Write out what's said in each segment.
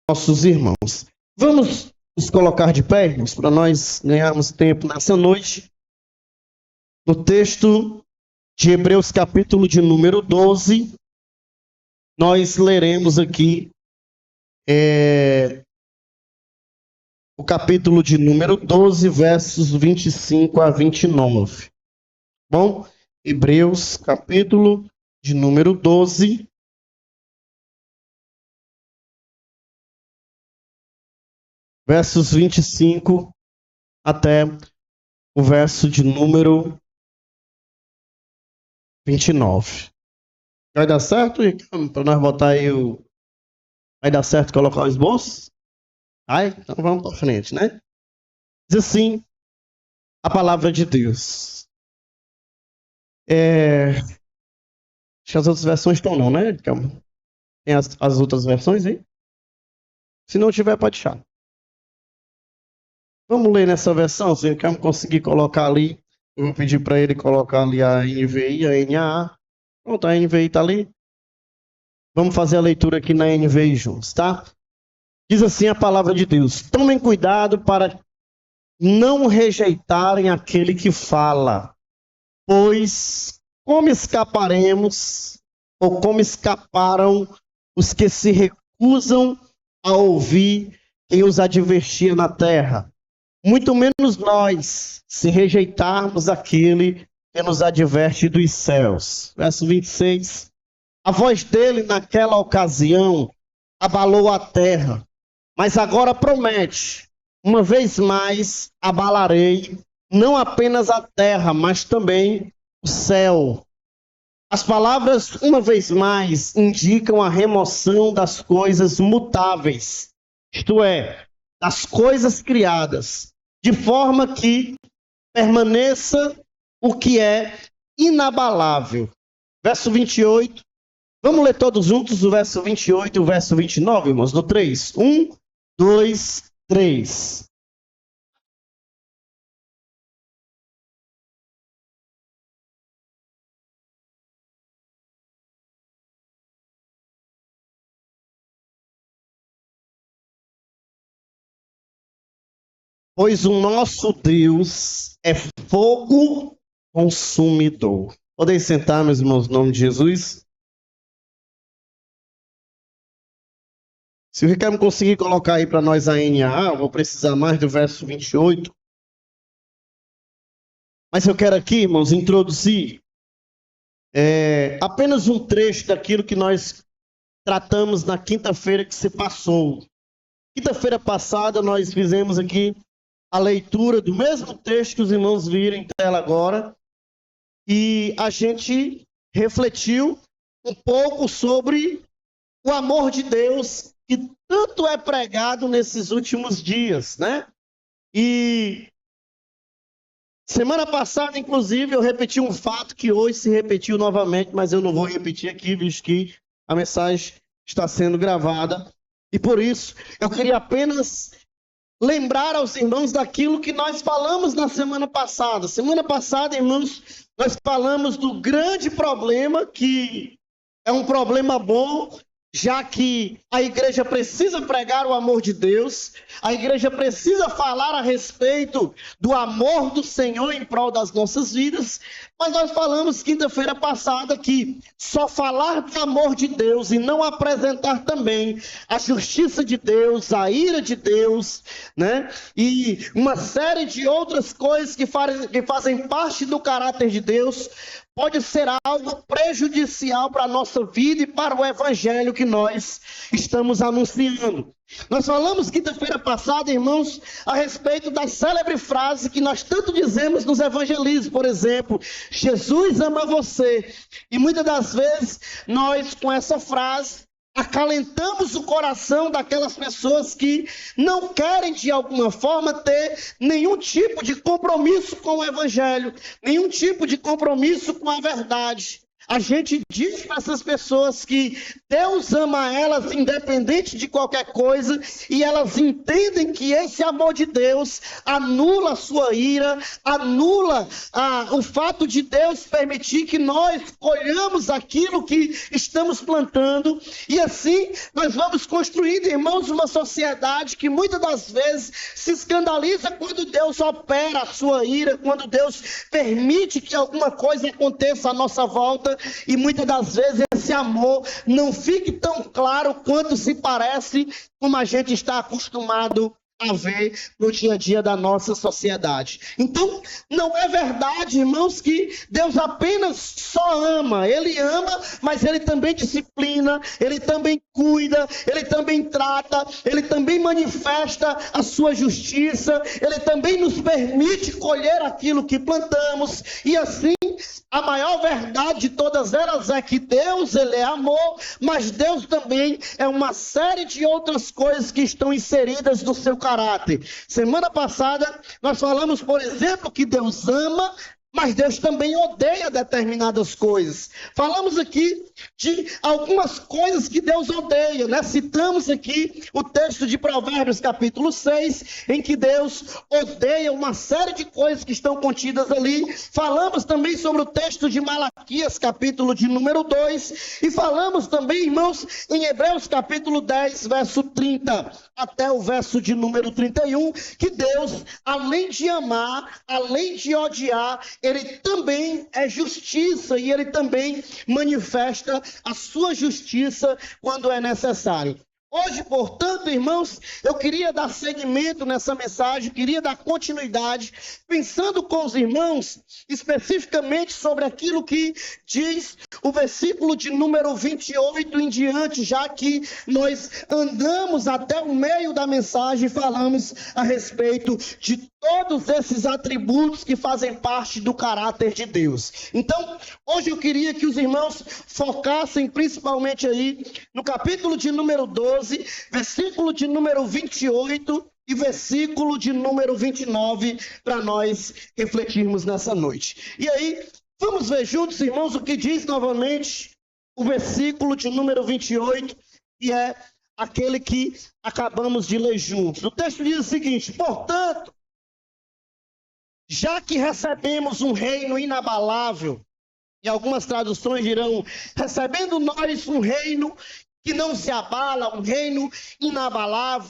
nossos irmãos. Vamos nos colocar de pé, irmãos, para nós ganharmos tempo nessa noite. No texto de Hebreus, capítulo de número 12, nós leremos aqui o capítulo de número 12, versos 25 a 29. Bom, Hebreus, capítulo de número 12, versos 25 até o verso de número 29. Vai dar certo, Ricardo? Para nós botar aí o... Vai dar certo colocar o esboço? Vai? Então vamos para frente, né? Diz assim a palavra de Deus. Acho que as outras versões estão não, né? Tem as outras versões aí? Se não tiver, pode deixar. Vamos ler nessa versão, se ele quer conseguir colocar ali. Eu vou pedir para ele colocar ali a NVI, a NAA. Pronto, a NVI está ali. Vamos fazer a leitura aqui na NVI juntos, tá? Diz assim a palavra de Deus: tomem cuidado para não rejeitarem aquele que fala, pois como escaparemos, ou como escaparam os que se recusam a ouvir quem os advertia na terra? Muito menos nós, se rejeitarmos aquele que nos adverte dos céus. Verso 26. A voz dele naquela ocasião abalou a terra, mas agora promete: uma vez mais abalarei não apenas a terra, mas também o céu. As palavras uma vez mais indicam a remoção das coisas mutáveis, isto é, das coisas criadas, de forma que permaneça o que é inabalável. Verso 28. Vamos ler todos juntos o verso 28 e o verso 29, irmãos, no 3. 1, 2, 3. Pois o nosso Deus é fogo consumidor. Podem sentar, meus irmãos, no nome de Jesus. Se o Ricardo conseguir colocar aí para nós a NAA, eu vou precisar mais do verso 28. Mas eu quero aqui, irmãos, introduzir apenas um trecho daquilo que nós tratamos na quinta-feira que se passou. Quinta-feira passada nós fizemos aqui a leitura do mesmo texto que os irmãos viram em tela agora. E a gente refletiu um pouco sobre o amor de Deus que tanto é pregado nesses últimos dias, né? E semana passada, inclusive, eu repeti um fato que hoje se repetiu novamente, mas eu não vou repetir aqui, visto que a mensagem está sendo gravada. E por isso, eu queria apenas lembrar aos irmãos daquilo que nós falamos na semana passada. Semana passada, irmãos, nós falamos do grande problema, que é um problema bom, já que a igreja precisa pregar o amor de Deus, a igreja precisa falar a respeito do amor do Senhor em prol das nossas vidas, mas nós falamos quinta-feira passada que só falar do amor de Deus e não apresentar também a justiça de Deus, a ira de Deus, né? E uma série de outras coisas que fazem parte do caráter de Deus, pode ser algo prejudicial para a nossa vida e para o evangelho que nós estamos anunciando. Nós falamos quinta-feira passada, irmãos, a respeito da célebre frase que nós tanto dizemos nos evangelismos, por exemplo: Jesus ama você. E muitas das vezes nós, com essa frase, acalentamos o coração daquelas pessoas que não querem de alguma forma ter nenhum tipo de compromisso com o evangelho, nenhum tipo de compromisso com a verdade. a gente diz para essas pessoas que Deus ama elas independente de qualquer coisa, e elas entendem que esse amor de Deus anula a sua ira, anula o fato de Deus permitir que nós colhamos aquilo que estamos plantando, e assim nós vamos construindo, irmãos, uma sociedade que muitas das vezes se escandaliza quando Deus opera a sua ira, quando Deus permite que alguma coisa aconteça à nossa volta, e muitas das vezes esse amor não fique tão claro quanto se parece, como a gente está acostumado a ver no dia a dia da nossa sociedade. Então, não é verdade, irmãos, que Deus apenas só ama. Ele ama, mas Ele também disciplina, Ele também cuida, Ele também trata, Ele também manifesta a sua justiça, Ele também nos permite colher aquilo que plantamos, e assim, a maior verdade de todas elas é que Deus, Ele é amor, mas Deus também é uma série de outras coisas que estão inseridas no seu caráter. Semana passada, nós falamos, por exemplo, que Deus ama, mas Deus também odeia determinadas coisas. Falamos aqui de algumas coisas que Deus odeia, né? Citamos aqui o texto de Provérbios capítulo 6, em que Deus odeia uma série de coisas que estão contidas ali. Falamos também sobre o texto de Malaquias capítulo de número 2, e falamos também, irmãos, em Hebreus capítulo 10, verso 30, até o verso de número 31, que Deus, além de amar, além de odiar, Ele também é justiça, e Ele também manifesta a sua justiça quando é necessário. Hoje, portanto, irmãos, eu queria dar seguimento nessa mensagem, queria dar continuidade, pensando com os irmãos, especificamente sobre aquilo que diz o versículo de número 28 em diante, já que nós andamos até o meio da mensagem e falamos a respeito de todos esses atributos que fazem parte do caráter de Deus. Então, hoje eu queria que os irmãos focassem principalmente aí no capítulo de número 12, versículo de número 28 e versículo de número 29, para nós refletirmos nessa noite. E aí, vamos ver juntos, irmãos, o que diz novamente o versículo de número 28, que é aquele que acabamos de ler juntos. O texto diz o seguinte: portanto, já que recebemos um reino inabalável, e algumas traduções dirão, recebendo nós um reino que não se abala, um reino inabalável,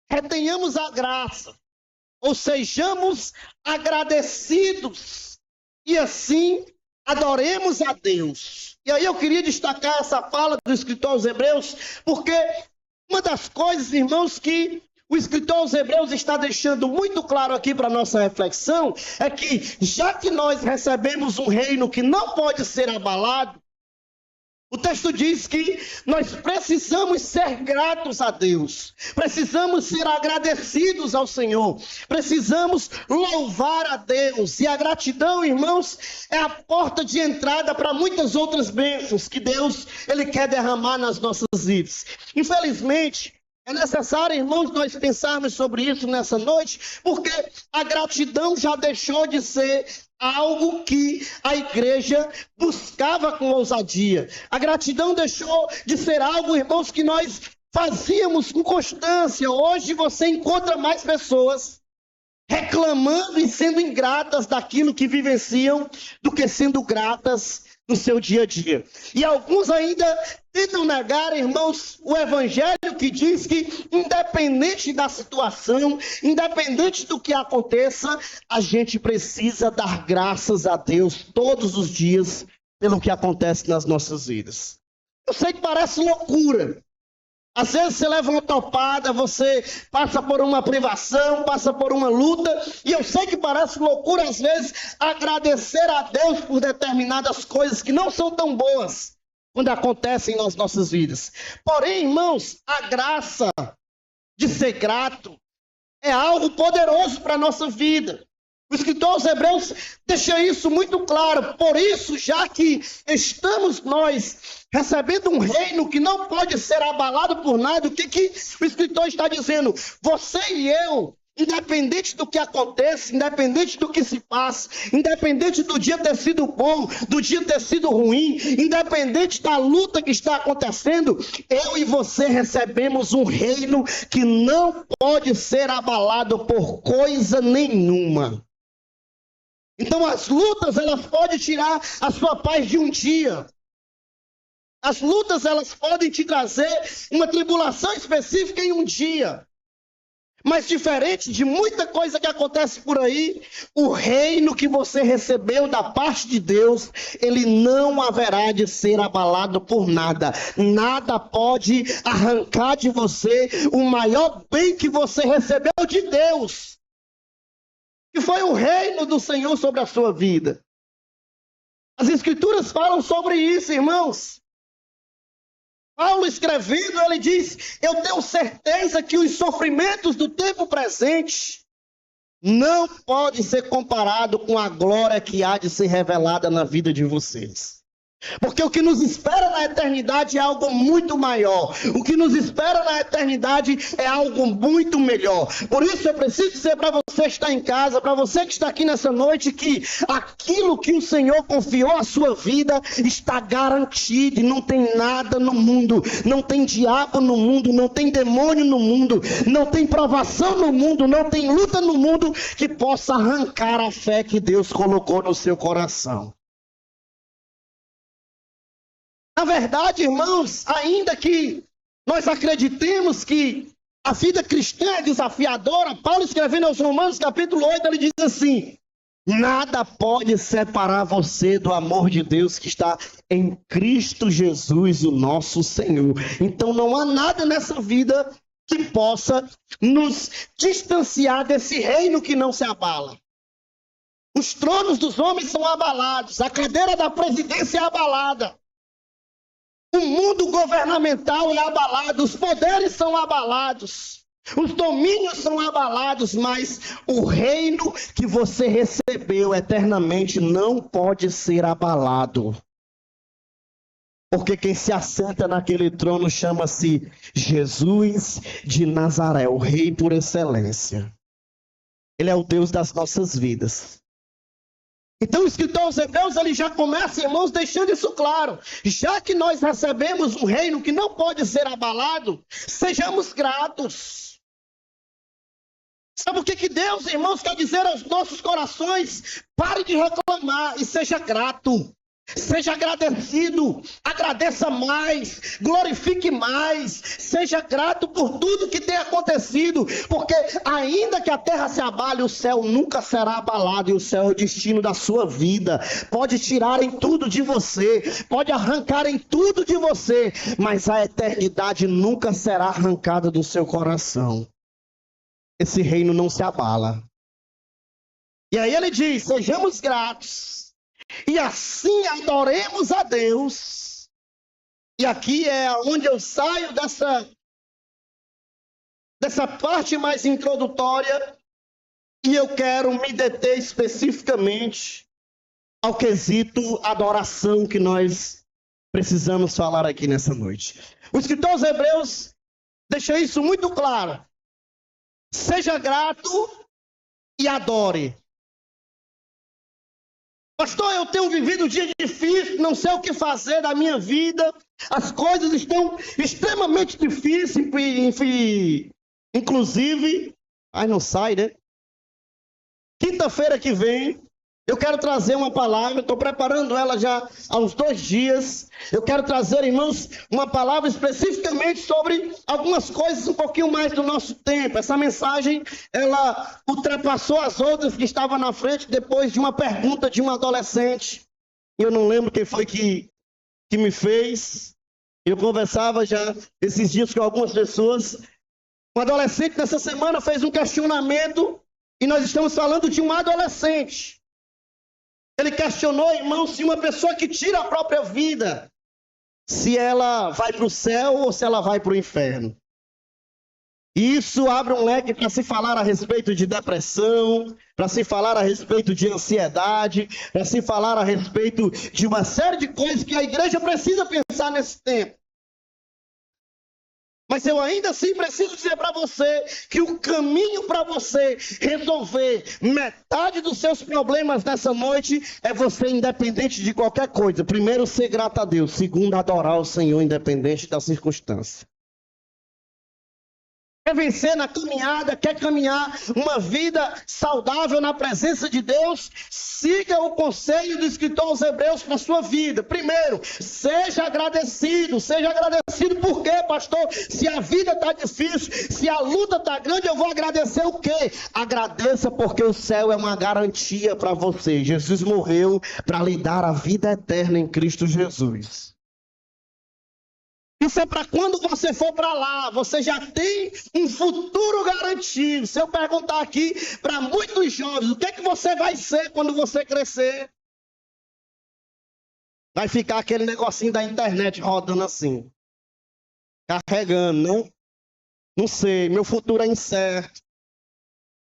retenhamos a graça, ou sejamos agradecidos, e assim adoremos a Deus. E aí eu queria destacar essa fala do escritor aos Hebreus, porque uma das coisas, irmãos, que o escritor aos Hebreus está deixando muito claro aqui para a nossa reflexão, é que já que nós recebemos um reino que não pode ser abalado, o texto diz que nós precisamos ser gratos a Deus, precisamos ser agradecidos ao Senhor, precisamos louvar a Deus. E a gratidão, irmãos, é a porta de entrada para muitas outras bênçãos que Deus Ele quer derramar nas nossas vidas. Infelizmente, é necessário, irmãos, nós pensarmos sobre isso nessa noite, porque a gratidão já deixou de ser algo que a igreja buscava com ousadia. A gratidão deixou de ser algo, irmãos, que nós fazíamos com constância. Hoje você encontra mais pessoas reclamando e sendo ingratas daquilo que vivenciam do que sendo gratas no seu dia a dia. E alguns ainda tentam negar, irmãos, o evangelho que diz que independente da situação, independente do que aconteça, a gente precisa dar graças a Deus todos os dias pelo que acontece nas nossas vidas. Eu sei que parece loucura. Às vezes você leva uma topada, você passa por uma privação, passa por uma luta, e eu sei que parece loucura às vezes agradecer a Deus por determinadas coisas que não são tão boas quando acontecem nas nossas vidas. Porém, irmãos, a graça de ser grato é algo poderoso para a nossa vida. O escritor aos Hebreus deixa isso muito claro. Por isso, já que estamos nós recebendo um reino que não pode ser abalado por nada, o que o escritor está dizendo? Você e eu Independente do que aconteça, independente do que se passa, independente do dia ter sido bom, do dia ter sido ruim, independente da luta que está acontecendo, eu e você recebemos um reino que não pode ser abalado por coisa nenhuma. Então as lutas, elas podem tirar a sua paz de um dia. As lutas, elas podem te trazer uma tribulação específica em um dia. Mas diferente de muita coisa que acontece por aí, o reino que você recebeu da parte de Deus, ele não haverá de ser abalado por nada. Nada pode arrancar de você o maior bem que você recebeu de Deus, que foi o reino do Senhor sobre a sua vida. As Escrituras falam sobre isso, irmãos. Paulo escrevendo, ele diz: eu tenho certeza que os sofrimentos do tempo presente não podem ser comparados com a glória que há de ser revelada na vida de vocês. Porque o que nos espera na eternidade é algo muito maior. O que nos espera na eternidade é algo muito melhor. Por isso eu preciso dizer para você que está em casa, para você que está aqui nessa noite, que aquilo que o Senhor confiou à sua vida está garantido. E não tem nada no mundo, não tem diabo no mundo, não tem demônio no mundo, não tem provação no mundo, não tem luta no mundo que possa arrancar a fé que Deus colocou no seu coração. Na verdade, irmãos, ainda que nós acreditemos que a vida cristã é desafiadora, Paulo escrevendo aos Romanos, capítulo 8, ele diz assim: nada pode separar você do amor de Deus que está em Cristo Jesus, o nosso Senhor. Então não há nada nessa vida que possa nos distanciar desse reino que não se abala. Os tronos dos homens são abalados, a cadeira da presidência é abalada. O mundo governamental é abalado, os poderes são abalados, os domínios são abalados, mas o reino que você recebeu eternamente não pode ser abalado. Porque quem se assenta naquele trono chama-se Jesus de Nazaré, o Rei por excelência. Ele é o Deus das nossas vidas. Então o escritor aos Hebreus, ele já começa, irmãos, deixando isso claro. Já que nós recebemos um reino que não pode ser abalado, sejamos gratos. Sabe o que Deus, irmãos, quer dizer aos nossos corações? Pare de reclamar e seja grato. Seja agradecido, agradeça mais, glorifique mais, seja grato por tudo que tem acontecido, porque ainda que a terra se abale, o céu nunca será abalado, e o céu é o destino da sua vida. Pode tirarem tudo de você, pode arrancarem tudo de você, mas a eternidade nunca será arrancada do seu coração. Esse reino não se abala. E aí ele diz: sejamos gratos. E assim adoremos a Deus. E aqui é onde eu saio dessa parte mais introdutória. E eu quero me deter especificamente ao quesito adoração que nós precisamos falar aqui nessa noite. O escritor aos Hebreus deixa isso muito claro. Seja grato e adore. Pastor, eu tenho vivido um dia difícil, não sei o que fazer da minha vida. As coisas estão extremamente difíceis, inclusive... Ai, não sai, né? Quinta-feira que vem, eu quero trazer uma palavra, estou preparando ela já há uns 2 dias. Eu quero trazer, irmãos, uma palavra especificamente sobre algumas coisas um pouquinho mais do nosso tempo. Essa mensagem, ela ultrapassou as outras que estavam na frente depois de uma pergunta de um adolescente. Eu não lembro quem foi que me fez. Eu conversava já esses dias com algumas pessoas. Um adolescente nessa semana fez um questionamento e nós estamos falando de um adolescente. Ele questionou, irmão, se uma pessoa que tira a própria vida, se ela vai para o céu ou se ela vai para o inferno. E isso abre um leque para se falar a respeito de depressão, para se falar a respeito de ansiedade, para se falar a respeito de uma série de coisas que a igreja precisa pensar nesse tempo. Mas eu ainda assim preciso dizer para você que o caminho para você resolver metade dos seus problemas nessa noite é você independente de qualquer coisa. Primeiro, ser grato a Deus. Segundo, adorar o Senhor independente da circunstância. Quer vencer na caminhada, quer caminhar uma vida saudável na presença de Deus? Siga o conselho do escritor aos Hebreus para a sua vida. Primeiro, seja agradecido. Seja agradecido por quê, pastor? Se a vida está difícil, se a luta está grande, eu vou agradecer o quê? Agradeça porque o céu é uma garantia para você. Jesus morreu para lhe dar a vida eterna em Cristo Jesus. Isso é para quando você for para lá, você já tem um futuro garantido. Se eu perguntar aqui para muitos jovens, o que é que você vai ser quando você crescer? Vai ficar aquele negocinho da internet rodando assim, carregando, né? Não sei, meu futuro é incerto.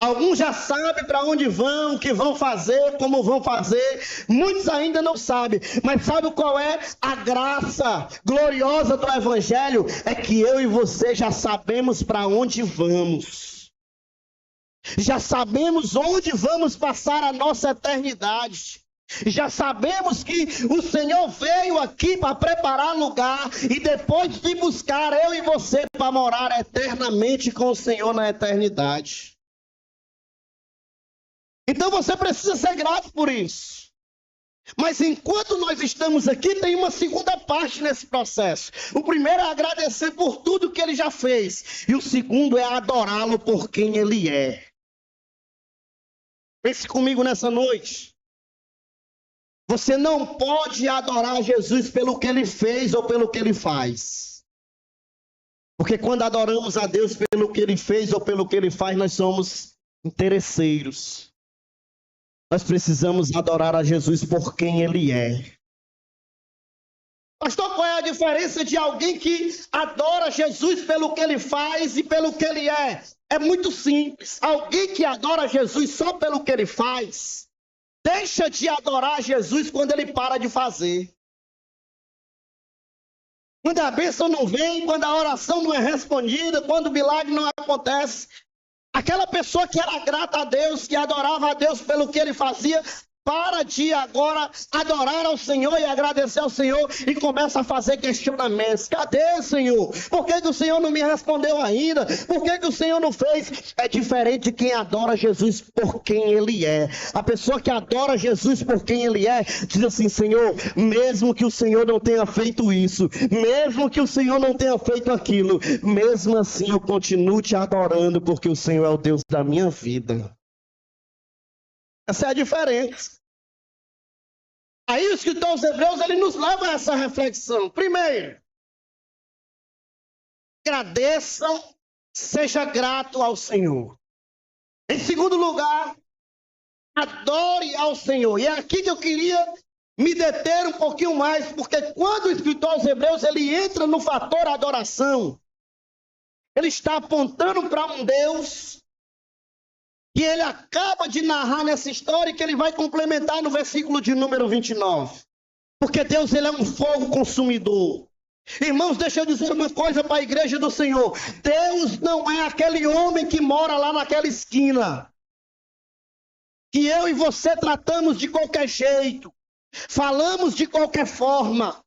Alguns já sabem para onde vão, o que vão fazer, como vão fazer. Muitos ainda não sabem. Mas sabe qual é a graça gloriosa do Evangelho? É que eu e você já sabemos para onde vamos. Já sabemos onde vamos passar a nossa eternidade. Já sabemos que o Senhor veio aqui para preparar lugar e depois de buscar eu e você para morar eternamente com o Senhor na eternidade. Então você precisa ser grato por isso. Mas enquanto nós estamos aqui, tem uma segunda parte nesse processo. O primeiro é agradecer por tudo que ele já fez. E o segundo é adorá-lo por quem ele é. Pense comigo nessa noite. Você não pode adorar Jesus pelo que ele fez ou pelo que ele faz. Porque quando adoramos a Deus pelo que ele fez ou pelo que ele faz, nós somos interesseiros. Nós precisamos adorar a Jesus por quem ele é. Pastor, qual é a diferença de alguém que adora Jesus pelo que ele faz e pelo que ele é? É muito simples. Alguém que adora Jesus só pelo que ele faz, deixa de adorar Jesus quando ele para de fazer. Quando a bênção não vem, quando a oração não é respondida, quando o milagre não acontece, aquela pessoa que era grata a Deus, que adorava a Deus pelo que ele fazia, para de agora adorar ao Senhor e agradecer ao Senhor e começa a fazer questionamentos. Cadê, Senhor? Por que o Senhor não me respondeu ainda? Por que o Senhor não fez? É diferente de quem adora Jesus por quem ele é. A pessoa que adora Jesus por quem ele é, diz assim: Senhor, mesmo que o Senhor não tenha feito isso, mesmo que o Senhor não tenha feito aquilo, mesmo assim eu continuo te adorando porque o Senhor é o Deus da minha vida. Essa é a diferença. Aí o escritor aos Hebreus, ele nos leva a essa reflexão. Primeiro, agradeça, seja grato ao Senhor. Em segundo lugar, adore ao Senhor. E é aqui que eu queria me deter um pouquinho mais, porque quando o escritor aos Hebreus, ele entra no fator adoração, ele está apontando para um Deus que ele acaba de narrar nessa história e que ele vai complementar no versículo de número 29. Porque Deus, ele é um fogo consumidor. Irmãos, deixa eu dizer uma coisa para a igreja do Senhor. Deus não é aquele homem que mora lá naquela esquina, que eu e você tratamos de qualquer jeito, falamos de qualquer forma.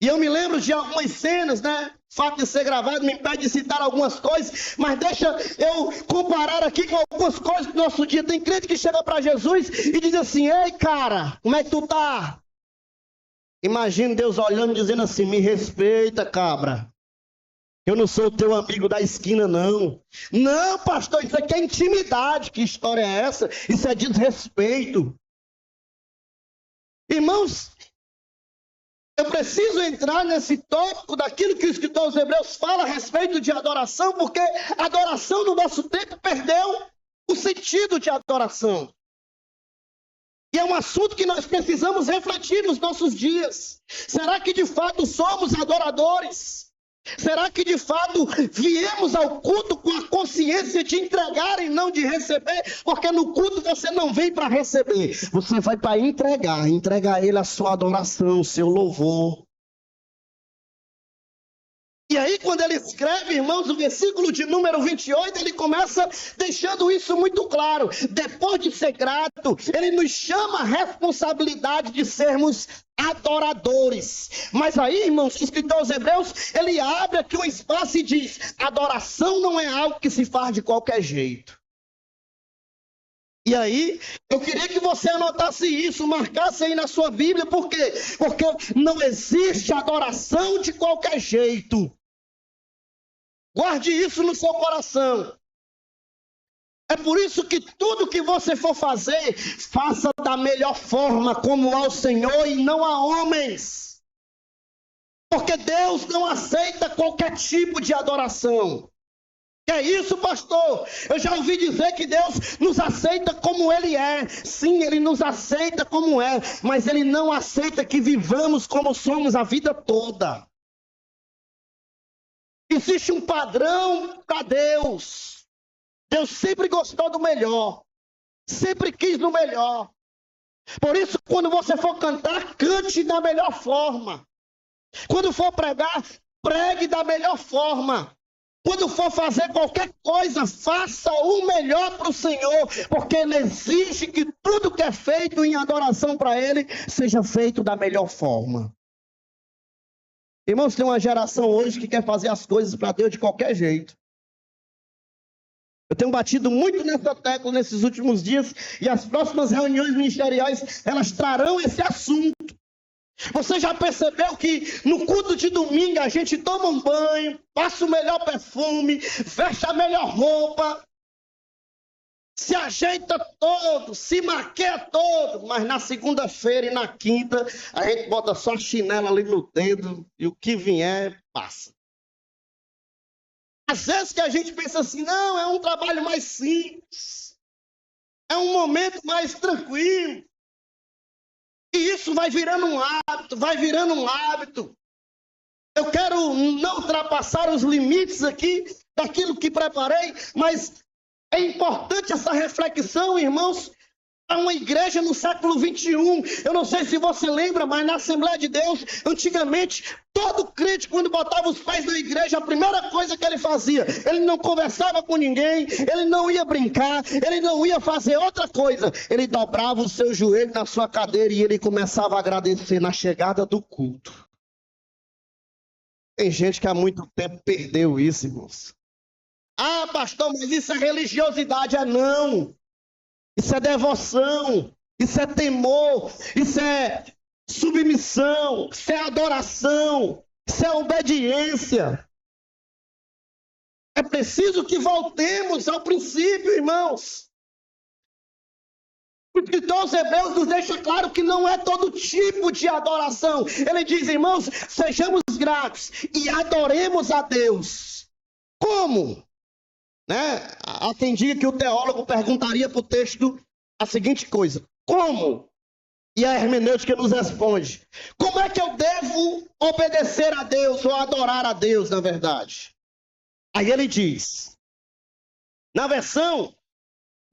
E eu me lembro de algumas cenas, né? O fato de ser gravado me impede de citar algumas coisas, mas deixa eu comparar aqui com algumas coisas do nosso dia. Tem crente que chega para Jesus e diz assim: ei, cara, como é que tu tá? Imagina Deus olhando e dizendo assim: me respeita, cabra. Eu não sou o teu amigo da esquina, não. Não, pastor, isso aqui é intimidade. Que história é essa? Isso é desrespeito. Irmãos, eu preciso entrar nesse tópico daquilo que o escritor aos Hebreus fala a respeito de adoração, porque a adoração no nosso tempo perdeu o sentido de adoração. E é um assunto que nós precisamos refletir nos nossos dias. Será que de fato somos adoradores? Será que de fato viemos ao culto com a consciência de entregar e não de receber? Porque no culto você não vem para receber, você vai para entregar a ele a sua adoração, o seu louvor. E aí, quando ele escreve, irmãos, o versículo de número 28, ele começa deixando isso muito claro. Depois de ser grato, ele nos chama a responsabilidade de sermos adoradores. Mas aí, irmãos, o escritor aos Hebreus, ele abre aqui um espaço e diz: adoração não é algo que se faz de qualquer jeito. E aí, eu queria que você anotasse isso, marcasse aí na sua Bíblia, por quê? Porque não existe adoração de qualquer jeito. Guarde isso no seu coração. É por isso que tudo que você for fazer, faça da melhor forma, como ao Senhor e não a homens. Porque Deus não aceita qualquer tipo de adoração. Que é isso, pastor? Eu já ouvi dizer que Deus nos aceita como Ele é. Sim, Ele nos aceita como é, mas Ele não aceita que vivamos como somos a vida toda. Existe um padrão para Deus. Deus sempre gostou do melhor. Sempre quis do melhor. Por isso, quando você for cantar, cante da melhor forma. Quando for pregar, pregue da melhor forma. Quando for fazer qualquer coisa, faça o melhor para o Senhor, porque Ele exige que tudo que é feito em adoração para Ele seja feito da melhor forma. Irmãos, tem uma geração hoje que quer fazer as coisas para Deus de qualquer jeito. Eu tenho batido muito nessa tecla nesses últimos dias, e as próximas reuniões ministeriais, elas trarão esse assunto. Você já percebeu que no culto de domingo a gente toma um banho, passa o melhor perfume, veste a melhor roupa, se ajeita todo, se maquia todo, mas na segunda-feira e na quinta a gente bota só a chinela ali no dedo e o que vier passa. Às vezes que a gente pensa assim, não, é um trabalho mais simples, é um momento mais tranquilo. E isso vai virando um hábito, vai virando um hábito. Eu quero não ultrapassar os limites aqui daquilo que preparei, mas é importante essa reflexão, irmãos, para uma igreja no século 21. Eu não sei se você lembra, mas na Assembleia de Deus, antigamente, todo crente, quando botava os pés na igreja, a primeira coisa que ele fazia, ele não conversava com ninguém, ele não ia brincar, ele não ia fazer outra coisa. Ele dobrava o seu joelho na sua cadeira e ele começava a agradecer na chegada do culto. Tem gente que há muito tempo perdeu isso, irmãos. Ah, pastor, mas isso é religiosidade. É não. Isso é devoção. Isso é temor. Isso é submissão. Isso é adoração. Isso é obediência. É preciso que voltemos ao princípio, irmãos. O escritor aos Hebreus nos deixa claro que não é todo tipo de adoração. Ele diz, irmãos, sejamos gratos e adoremos a Deus. Como? Né? Há quem diga que o teólogo perguntaria para o texto a seguinte coisa: como? E a hermenêutica nos responde: como é que eu devo obedecer a Deus ou adorar a Deus, na verdade? Aí ele diz, na versão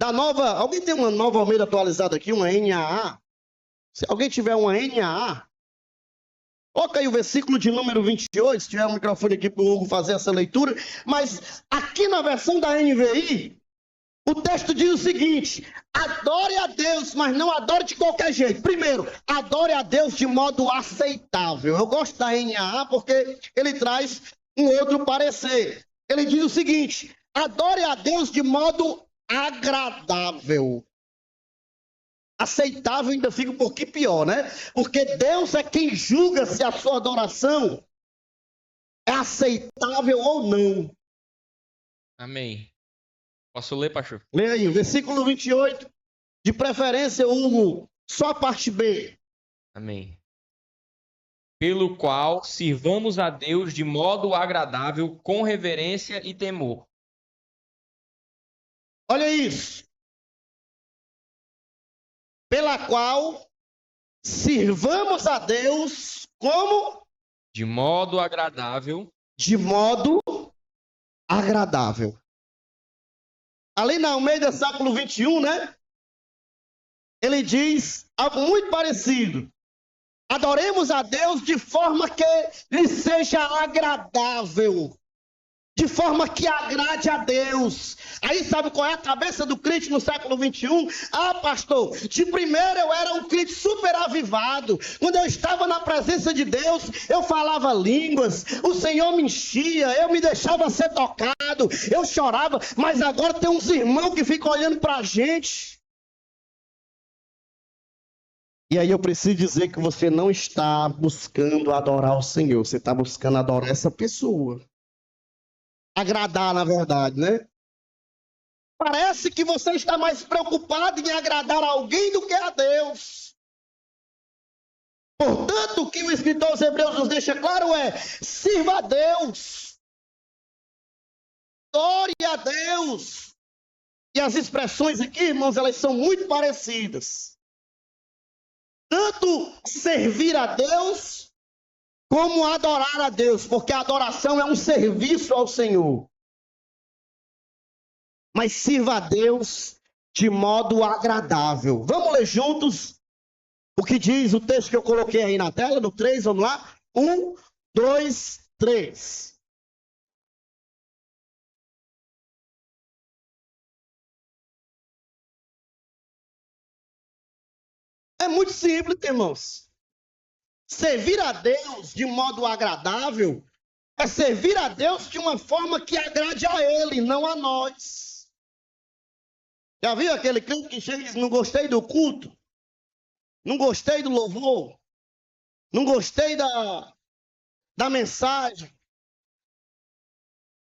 da nova... Alguém tem uma nova Almeida atualizada aqui, uma NAA? Se alguém tiver uma NAA, coloca aí o versículo de número 28, se tiver um microfone aqui para o Hugo fazer essa leitura. Mas aqui na versão da NVI, o texto diz o seguinte: adore a Deus, mas não adore de qualquer jeito. Primeiro, adore a Deus de modo aceitável. Eu gosto da NAA porque ele traz um outro parecer. Ele diz o seguinte: adore a Deus de modo agradável. Aceitável ainda fica um pouquinho pior, né? Porque Deus é quem julga se a sua adoração é aceitável ou não. Amém. Posso ler, pastor? Lê aí, o versículo 28, de preferência, Hugo, só a parte B. Amém. Pelo qual sirvamos a Deus de modo agradável, com reverência e temor. Olha isso. Pela qual sirvamos a Deus como? De modo agradável. De modo agradável. Ali na Almeida, século 21, né? Ele diz algo muito parecido. Adoremos a Deus de forma que lhe seja agradável. De forma que agrade a Deus. Aí sabe qual é a cabeça do crente no século 21? Ah, pastor, de primeiro eu era um crente super avivado. Quando eu estava na presença de Deus, eu falava línguas, o Senhor me enchia, eu me deixava ser tocado, eu chorava. Mas agora tem uns irmãos que ficam olhando para a gente. E aí eu preciso dizer que você não está buscando adorar o Senhor, você está buscando adorar essa pessoa. Agradar, na verdade, né? Parece que você está mais preocupado em agradar a alguém do que a Deus. Portanto, o que o escritor aos Hebreus nos deixa claro é: sirva a Deus. Adore a Deus. E as expressões aqui, irmãos, elas são muito parecidas. Tanto servir a Deus, como adorar a Deus, porque a adoração é um serviço ao Senhor. Mas sirva a Deus de modo agradável. Vamos ler juntos o que diz o texto que eu coloquei aí na tela, no 3, vamos lá? 1, 2, 3. É muito simples, irmãos. Servir a Deus de modo agradável é servir a Deus de uma forma que agrade a Ele, não a nós. Já viu aquele crente que chega e diz: não gostei do culto, não gostei do louvor, não gostei da mensagem.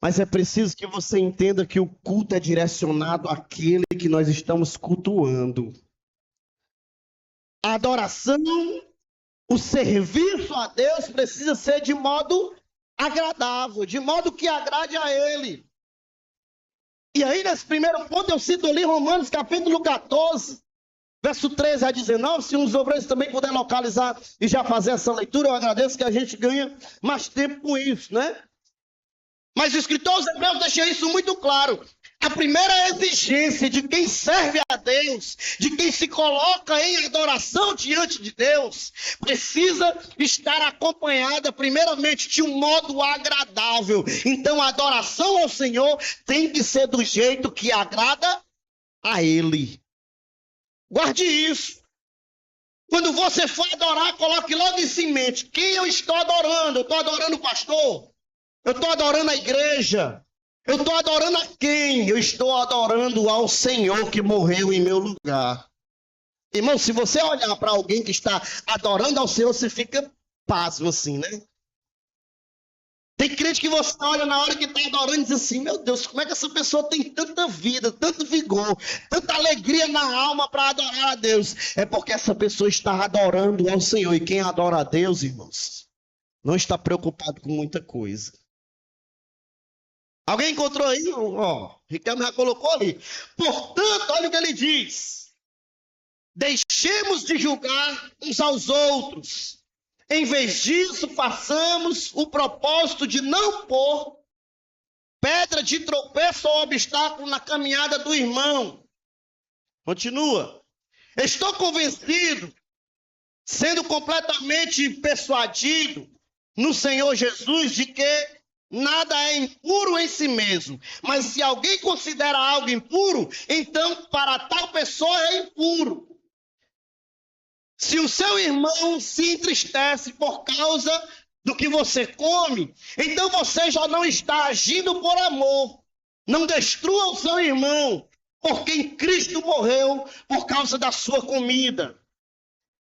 Mas é preciso que você entenda que o culto é direcionado àquele que nós estamos cultuando. A adoração, o serviço a Deus precisa ser de modo agradável, de modo que agrade a Ele. E aí, nesse primeiro ponto, eu cito ali Romanos capítulo 14, verso 13 a 19. Se uns obreiros também puderem localizar e já fazer essa leitura, eu agradeço, que a gente ganha mais tempo com isso, né? Mas o escritor aos Hebreus deixa isso muito claro. A primeira exigência de quem serve a Deus, de quem se coloca em adoração diante de Deus, precisa estar acompanhada primeiramente de um modo agradável. Então a adoração ao Senhor tem que ser do jeito que agrada a Ele. Guarde isso. Quando você for adorar, coloque logo isso em mente: quem eu estou adorando? Eu estou adorando o pastor? Eu estou adorando a igreja? Eu estou adorando a quem? Eu estou adorando ao Senhor que morreu em meu lugar. Irmão, se você olhar para alguém que está adorando ao Senhor, você fica pasmo assim, né? Tem crente que você olha na hora que está adorando e diz assim: meu Deus, como é que essa pessoa tem tanta vida, tanto vigor, tanta alegria na alma para adorar a Deus? É porque essa pessoa está adorando ao Senhor. E quem adora a Deus, irmãos, não está preocupado com muita coisa. Alguém encontrou aí? Ó, Ricardo já colocou ali. Portanto, olha o que ele diz: deixemos de julgar uns aos outros. Em vez disso, façamos o propósito de não pôr pedra de tropeço ou obstáculo na caminhada do irmão. Continua. Estou convencido, sendo completamente persuadido no Senhor Jesus, de que nada é impuro em si mesmo. Mas se alguém considera algo impuro, então para tal pessoa é impuro. Se o seu irmão se entristece por causa do que você come, então você já não está agindo por amor. Não destrua o seu irmão, por quem Cristo morreu por causa da sua comida.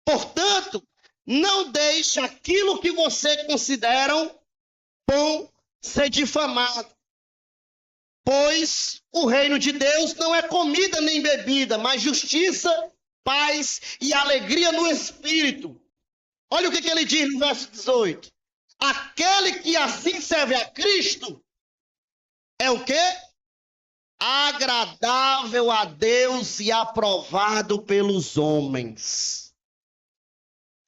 Portanto, não deixe aquilo que você considera bom ser difamado. Pois o reino de Deus não é comida nem bebida, mas justiça, paz e alegria no Espírito. Olha o que ele diz no verso 18. Aquele que assim serve a Cristo é o quê? Agradável a Deus e aprovado pelos homens.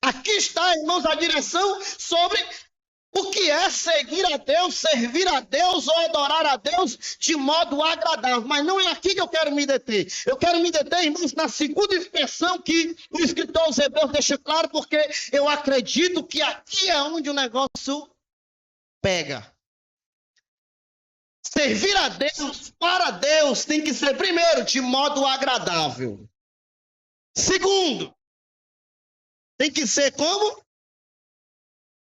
Aqui está, irmãos, a direção sobre O que é seguir a Deus, servir a Deus ou adorar a Deus de modo agradável? Mas não é aqui que eu quero me deter. Eu quero me deter, irmãos, na segunda expressão que o escritor aos Hebreus deixa claro, porque eu acredito que aqui é onde o negócio pega. Servir a Deus, para Deus, tem que ser, primeiro, de modo agradável. Segundo, tem que ser como?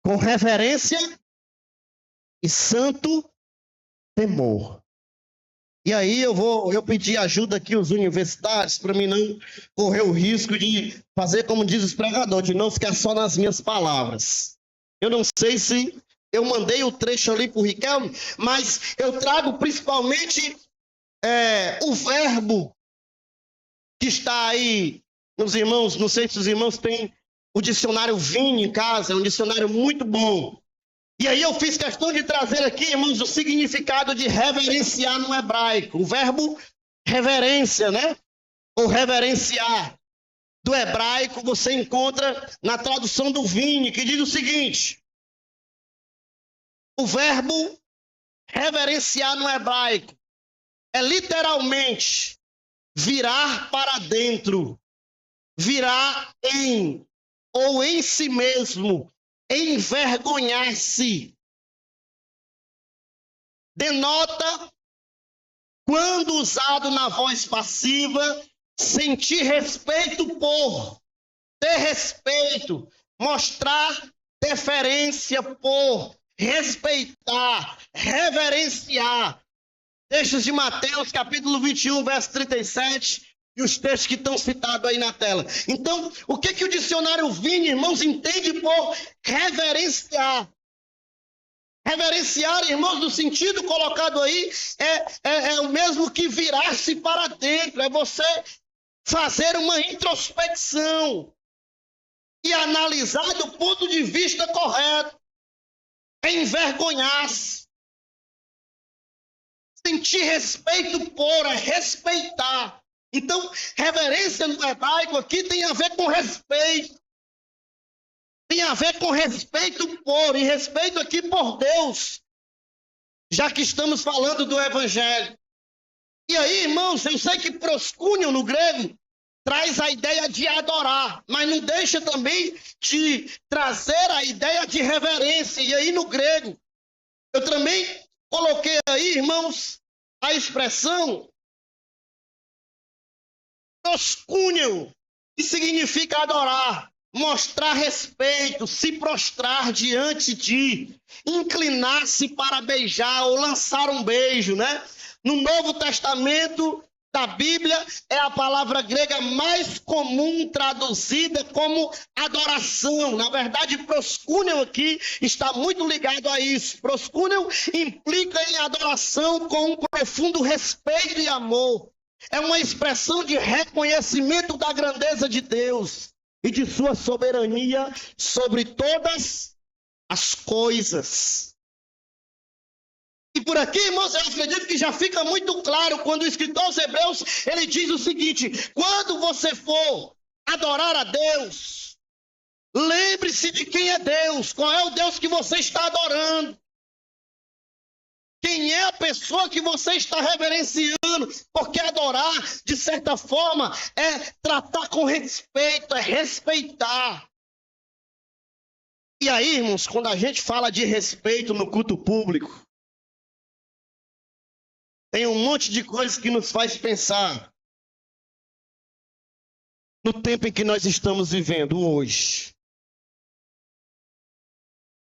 Com reverência e santo temor. E aí eu pedi ajuda aqui aos universitários para mim não correr o risco de fazer como diz os pregadores, de não ficar só nas minhas palavras. Eu não sei se eu mandei o trecho ali para o Riquelme, mas eu trago principalmente o verbo que está aí nos irmãos, não sei se os irmãos têm o dicionário Vini em casa, é um dicionário muito bom. E aí eu fiz questão de trazer aqui, irmãos, o significado de reverenciar no hebraico. O verbo reverência, né? Ou reverenciar. Do hebraico você encontra na tradução do Vini, que diz o seguinte. O verbo reverenciar no hebraico é literalmente virar para dentro, virar em ou em si mesmo, envergonhar-se. Denota, quando usado na voz passiva, sentir respeito por, ter respeito, mostrar deferência por, respeitar, reverenciar. Textos de Mateus, capítulo 21, verso 37, e os textos que estão citados aí na tela. Então, o que o dicionário Vini, irmãos, entende por reverenciar? Reverenciar, irmãos, no sentido colocado aí, é o mesmo que virar-se para dentro, é você fazer uma introspecção e analisar do ponto de vista correto, é envergonhar-se, sentir respeito por, é respeitar. Então, reverência no hebraico aqui tem a ver com respeito. Tem a ver com respeito por, e respeito aqui por Deus. Já que estamos falando do Evangelho. E aí, irmãos, eu sei que proscúnio no grego traz a ideia de adorar, mas não deixa também de trazer a ideia de reverência. E aí no grego, eu também coloquei aí, irmãos, a expressão proscúnio, que significa adorar, mostrar respeito, se prostrar diante de, inclinar-se para beijar ou lançar um beijo, né? No Novo Testamento da Bíblia é a palavra grega mais comum traduzida como adoração. Na verdade, proscúnio aqui está muito ligado a isso. Proscúnio implica em adoração com um profundo respeito e amor. É uma expressão de reconhecimento da grandeza de Deus e de sua soberania sobre todas as coisas. E por aqui, irmãos, eu acredito que já fica muito claro quando o escritor aos Hebreus, ele diz o seguinte: quando você for adorar a Deus, lembre-se de quem é Deus, qual é o Deus que você está adorando. Quem é a pessoa que você está reverenciando? Porque adorar, de certa forma, é tratar com respeito, é respeitar. E aí, irmãos, quando a gente fala de respeito no culto público, tem um monte de coisas que nos faz pensar no tempo em que nós estamos vivendo hoje.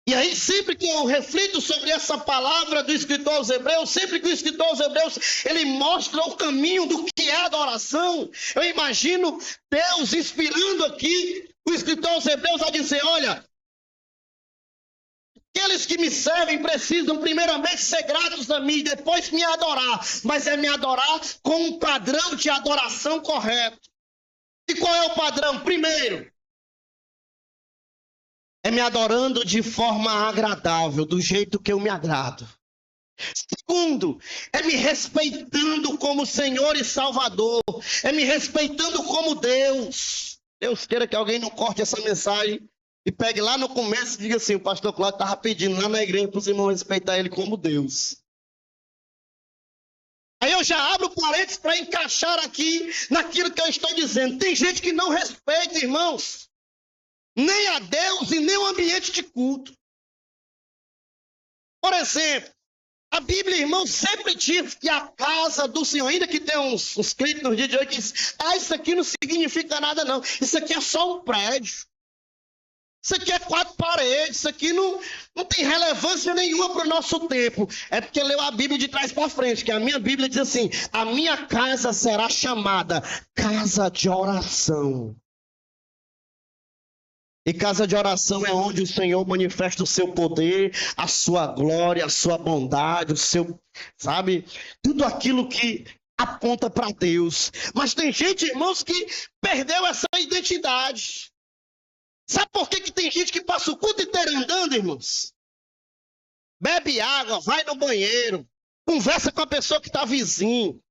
E aí, sempre que eu reflito sobre essa palavra do escritor aos Hebreus, sempre que o escritor aos Hebreus, ele mostra o caminho do que é adoração, eu imagino Deus inspirando aqui o escritor aos Hebreus a dizer, olha, aqueles que me servem precisam primeiramente ser gratos a mim, depois me adorar, mas é me adorar com um padrão de adoração correto. E qual é o padrão? Primeiro, é me adorando de forma agradável, do jeito que eu me agrado. Segundo, é me respeitando como Senhor e Salvador. É me respeitando como Deus. Deus queira que alguém não corte essa mensagem E pegue lá no começo e diga assim, o pastor Cláudio estava pedindo lá na igreja para os irmãos respeitar ele como Deus. Aí eu já abro parênteses para encaixar aqui naquilo que eu estou dizendo. Tem gente que não respeita, irmãos, nem a Deus e nem o ambiente de culto. Por exemplo, a Bíblia, irmãos, sempre diz que a casa do Senhor, ainda que tenha uns crentes nos dias de hoje que dizem, isso aqui não significa nada não, isso aqui é só um prédio. Isso aqui é 4 paredes, isso aqui não tem relevância nenhuma para o nosso tempo. É porque leu a Bíblia de trás para frente, que a minha Bíblia diz assim, a minha casa será chamada casa de oração. E casa de oração é onde o Senhor manifesta o seu poder, a sua glória, a sua bondade, o seu, sabe, tudo aquilo que aponta para Deus. Mas tem gente, irmãos, que perdeu essa identidade. Sabe por que tem gente que passa o culto inteiro andando, irmãos? Bebe água, vai no banheiro, conversa com a pessoa que está vizinho.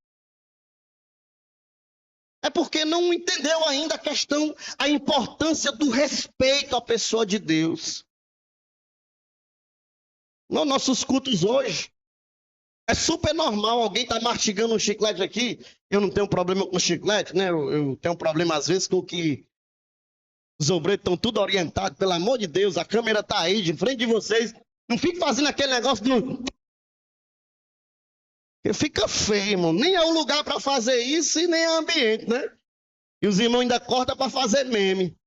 É porque não entendeu ainda a questão, a importância do respeito à pessoa de Deus. Nos nossos cultos hoje, é super normal alguém estar mastigando um chiclete aqui. Eu não tenho problema com chiclete, né? Eu tenho problema às vezes com que os obreiros estão tudo orientados, pelo amor de Deus, a câmera está aí, de frente de vocês. Não fique fazendo aquele negócio do... Fica feio, irmão. Nem é o lugar para fazer isso e nem é ambiente, né? E os irmãos ainda cortam para fazer meme.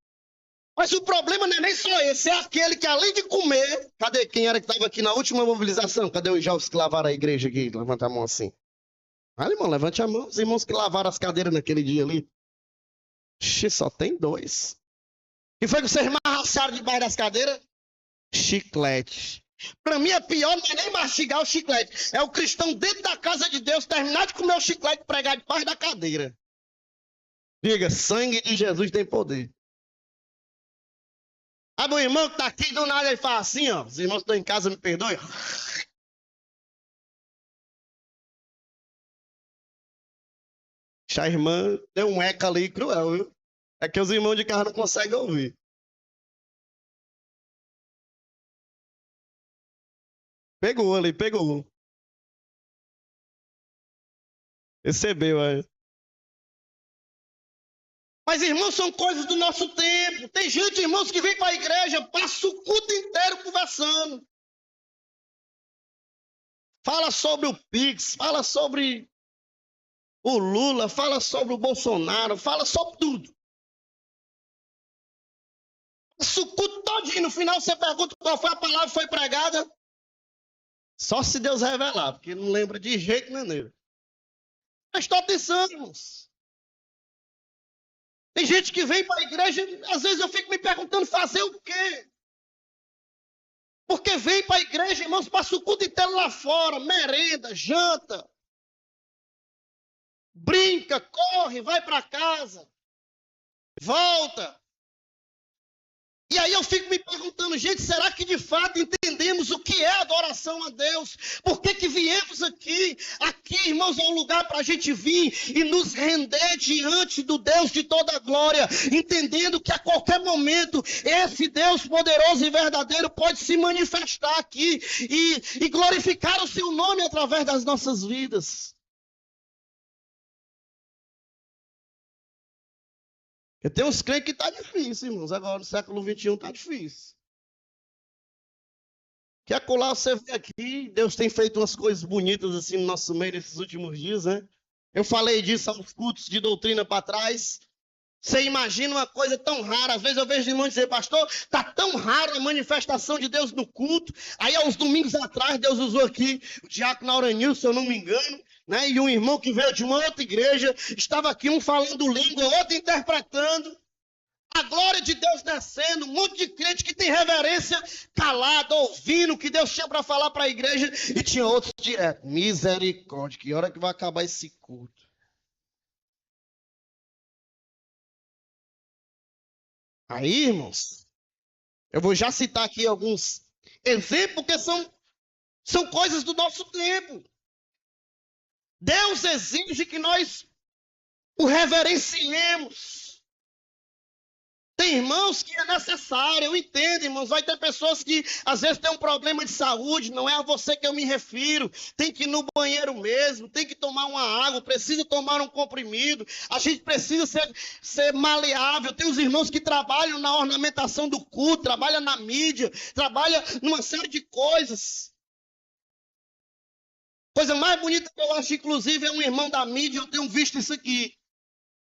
Mas o problema não é nem só esse, é aquele que além de comer... Cadê quem era que estava aqui na última mobilização? Cadê os jovens que lavaram a igreja aqui? Levanta a mão assim. Olha, irmão, levante a mão. Os irmãos que lavaram as cadeiras naquele dia ali. Ixi, só tem 2. E foi que vocês marracharam debaixo das cadeiras? Chiclete. Para mim, é pior não é nem mastigar o chiclete. É o cristão dentro da casa de Deus terminar de comer o chiclete e pregar debaixo da cadeira. Diga, sangue de Jesus tem poder. Ah, meu irmão que está aqui, do nada ele fala assim, ó. Os irmãos que estão em casa, me perdoem. A irmã deu um eco ali cruel, viu? É que os irmãos de casa não conseguem ouvir. Pegou ali, pegou. Recebeu, é. Mas, irmãos, são coisas do nosso tempo. Tem gente, irmãos, que vem para a igreja, passa o culto inteiro conversando. Fala sobre o Pix, fala sobre o Lula, fala sobre o Bolsonaro, fala sobre tudo. Passa o culto todinho, no final você pergunta qual foi a palavra que foi pregada. Só se Deus revelar, porque não lembra de jeito nenhum. Presta atenção, irmãos. Tem gente que vem para a igreja, às vezes eu fico me perguntando fazer o quê? Porque vem para a igreja, irmãos, passa o culto inteiro lá fora, merenda, janta, brinca, corre, vai para casa, volta. E aí eu fico me perguntando, gente, será que de fato entendemos o que é adoração a Deus? Por que viemos aqui? Aqui, irmãos, é um lugar para a gente vir e nos render diante do Deus de toda a glória, entendendo que a qualquer momento esse Deus poderoso e verdadeiro pode se manifestar aqui e glorificar o seu nome através das nossas vidas. Eu tenho uns crentes que está difícil, irmãos. Agora, no século XXI, está difícil. Que acolá você vê aqui, Deus tem feito umas coisas bonitas assim no nosso meio nesses últimos dias, né? Eu falei disso aos cultos de doutrina para trás. Você imagina uma coisa tão rara. Às vezes eu vejo irmãos dizer, pastor, está tão rara a manifestação de Deus no culto. Aí, há uns domingos atrás, Deus usou aqui o diácono Auranil, se eu não me engano, né? E um irmão que veio de uma outra igreja, estava aqui um falando língua, outro interpretando. A glória de Deus descendo, um monte de crente que tem reverência, calado, ouvindo o que Deus tinha para falar para a igreja. E tinha outros direto. Misericórdia, que hora que vai acabar esse culto? Aí, irmãos, eu vou já citar aqui alguns exemplos, porque são coisas do nosso tempo. Deus exige que nós o reverenciemos. Tem irmãos que é necessário, eu entendo, irmãos. Vai ter pessoas que às vezes têm um problema de saúde, não é a você que eu me refiro. Tem que ir no banheiro mesmo, tem que tomar uma água, precisa tomar um comprimido. A gente precisa ser maleável. Tem os irmãos que trabalham na ornamentação do culto, trabalham na mídia, trabalham numa série de coisas. Coisa mais bonita que eu acho, inclusive, é um irmão da mídia, eu tenho visto isso aqui.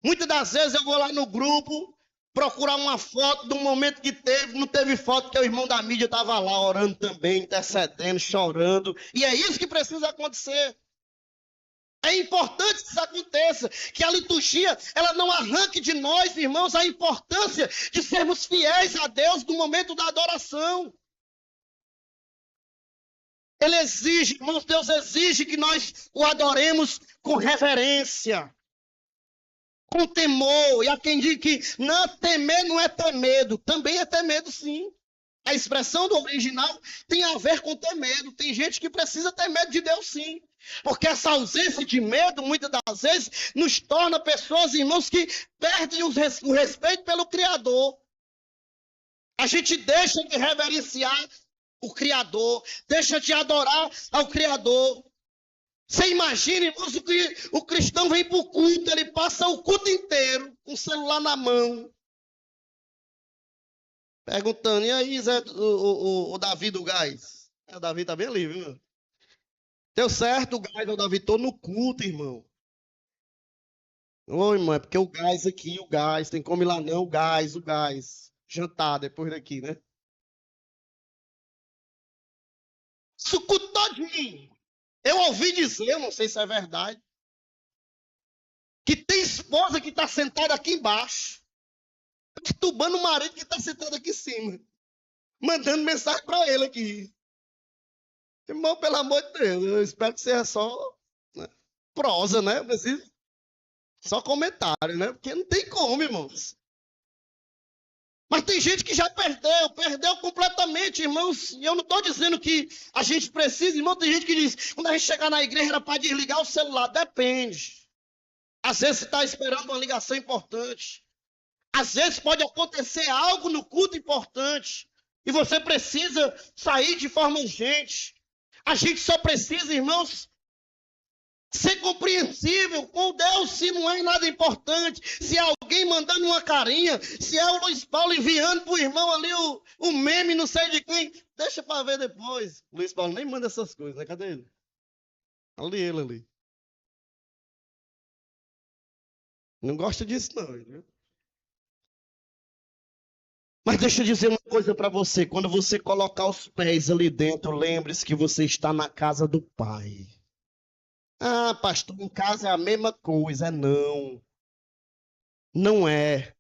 Muitas das vezes eu vou lá no grupo, procurar uma foto do momento que teve, não teve foto, que o irmão da mídia estava lá orando também, intercedendo, chorando. E é isso que precisa acontecer. É importante que isso aconteça, que a liturgia ela não arranque de nós, irmãos, a importância de sermos fiéis a Deus no momento da adoração. Ele exige, irmãos, Deus exige que nós o adoremos com reverência, com temor. E há quem diz que não, temer não é ter medo. Também é ter medo, sim. A expressão do original tem a ver com ter medo. Tem gente que precisa ter medo de Deus, sim. Porque essa ausência de medo, muitas das vezes, nos torna pessoas, irmãos, que perdem o respeito pelo Criador. A gente deixa de reverenciar o Criador, deixa de adorar ao Criador. Você imagina, irmãos, que o cristão vem para o culto, ele passa o culto inteiro com o celular na mão, perguntando, e aí, Zé, o Davi do gás? O Davi tá bem ali, viu? Deu certo o gás, o Davi, tô no culto, irmão. Ô, irmão, é porque o gás aqui, o gás, tem como ir lá não, o gás. Jantar depois daqui, né? Isso culto todinho. Eu ouvi dizer, eu não sei se é verdade, que tem esposa que está sentada aqui embaixo, perturbando o marido que está sentado aqui em cima, mandando mensagem para ele aqui. Irmão, pelo amor de Deus, eu espero que seja só prosa, né? Só comentário, né? Porque não tem como, irmãos. Mas tem gente que já perdeu completamente, irmãos. E eu não estou dizendo que a gente precisa, irmão. Tem gente que diz, quando a gente chegar na igreja era para desligar o celular. Depende. Às vezes você está esperando uma ligação importante. Às vezes pode acontecer algo no culto importante. E você precisa sair de forma urgente. A gente só precisa, irmãos, ser compreensível com Deus se não é nada importante. Se é alguém mandando uma carinha, se é o Luiz Paulo enviando para o irmão ali o meme, não sei de quem, deixa para ver depois. O Luiz Paulo nem manda essas coisas, né? Cadê ele? Ali ele ali. Não gosta disso não, viu? Mas deixa eu dizer uma coisa para você. Quando você colocar os pés ali dentro, lembre-se que você está na casa do Pai. Ah, pastor, em casa é a mesma coisa. Não. Não é.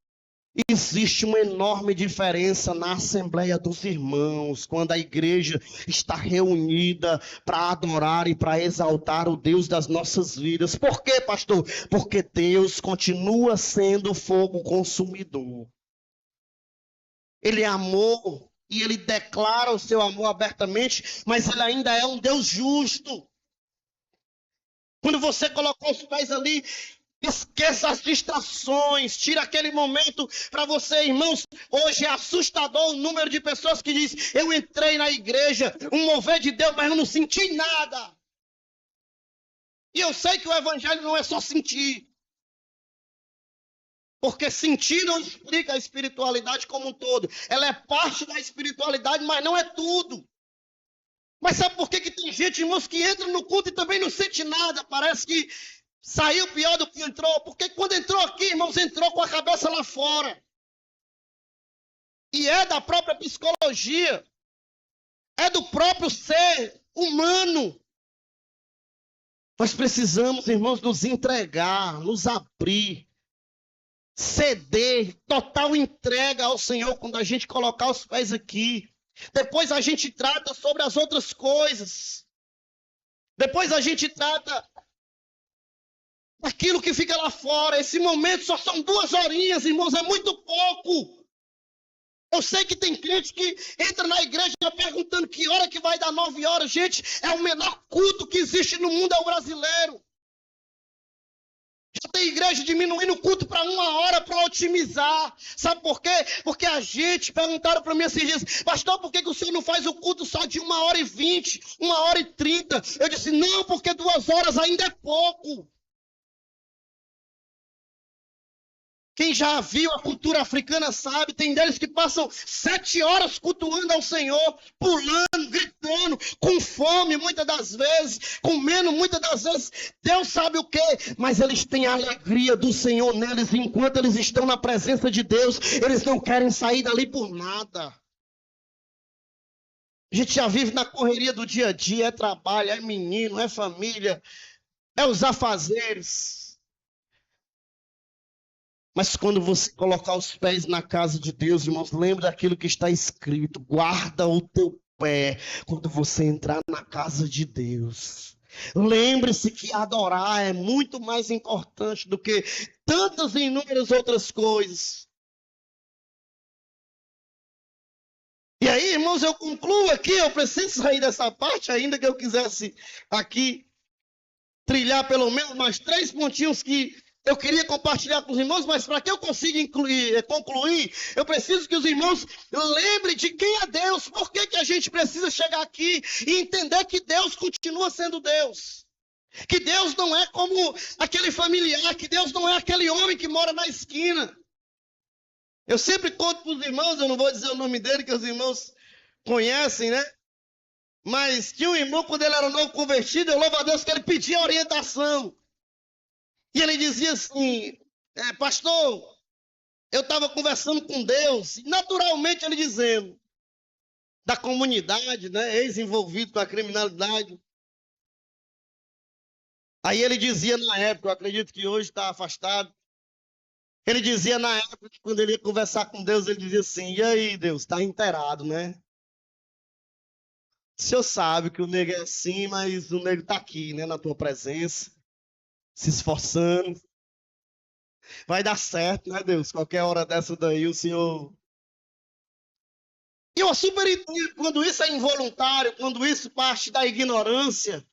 Existe uma enorme diferença na Assembleia dos Irmãos, quando a igreja está reunida para adorar e para exaltar o Deus das nossas vidas. Por quê, pastor? Porque Deus continua sendo fogo consumidor. Ele é amor e ele declara o seu amor abertamente, mas ele ainda é um Deus justo. Quando você colocou os pés ali, esqueça as distrações, tira aquele momento para você, irmãos. Hoje é assustador o número de pessoas que diz: eu entrei na igreja, um mover de Deus, mas eu não senti nada. E eu sei que o evangelho não é só sentir. Porque sentir não explica a espiritualidade como um todo. Ela é parte da espiritualidade, mas não é tudo. Mas sabe por que tem gente, irmãos, que entra no culto e também não sente nada? Parece que saiu pior do que entrou. Porque quando entrou aqui, irmãos, entrou com a cabeça lá fora. E é da própria psicologia. É do próprio ser humano. Nós precisamos, irmãos, nos entregar, nos abrir. Ceder, total entrega ao Senhor quando a gente colocar os pés aqui. Depois a gente trata sobre as outras coisas. Depois a gente trata daquilo que fica lá fora. Esse momento só são 2 horinhas, irmãos, é muito pouco. Eu sei que tem crente que entra na igreja perguntando que hora que vai dar 9 horas. Gente, é o menor culto que existe no mundo, é o brasileiro. Já tem igreja diminuindo o culto para 1 hora para otimizar. Sabe por quê? Porque a gente perguntaram para mim esses dias, pastor, por que o senhor não faz o culto só de 1h20, 1h30? Eu disse, não, porque 2 horas ainda é pouco. Quem já viu a cultura africana sabe, tem deles que passam 7 horas cultuando ao Senhor, pulando, gritando, com fome muitas das vezes, comendo muitas das vezes, Deus sabe o quê, mas eles têm a alegria do Senhor neles, enquanto eles estão na presença de Deus, eles não querem sair dali por nada. A gente já vive na correria do dia a dia, é trabalho, é menino, é família, é os afazeres. Mas quando você colocar os pés na casa de Deus, irmãos, lembre daquilo que está escrito. Guarda o teu pé quando você entrar na casa de Deus. Lembre-se que adorar é muito mais importante do que tantas e inúmeras outras coisas. E aí, irmãos, eu concluo aqui, eu preciso sair dessa parte, ainda que eu quisesse aqui trilhar pelo menos mais 3 pontinhos que eu queria compartilhar com os irmãos, mas para que eu consiga concluir, eu preciso que os irmãos lembrem de quem é Deus, por que a gente precisa chegar aqui e entender que Deus continua sendo Deus. Que Deus não é como aquele familiar, que Deus não é aquele homem que mora na esquina. Eu sempre conto para os irmãos, eu não vou dizer o nome dele, que os irmãos conhecem, né? Mas tinha um irmão, quando ele era novo convertido, eu louvo a Deus que ele pedia orientação. E ele dizia assim, pastor, eu estava conversando com Deus, e naturalmente ele dizendo, da comunidade, né, ex-envolvido com a criminalidade. Aí ele dizia na época, eu acredito que hoje está afastado, ele dizia na época que quando ele ia conversar com Deus, ele dizia assim, e aí Deus, está inteirado, né? O senhor sabe que o nego é assim, mas o nego está aqui, né, na tua presença, se esforçando. Vai dar certo, né, Deus? Qualquer hora dessa daí, o Senhor... E eu super entendo quando isso é involuntário, quando isso parte da ignorância.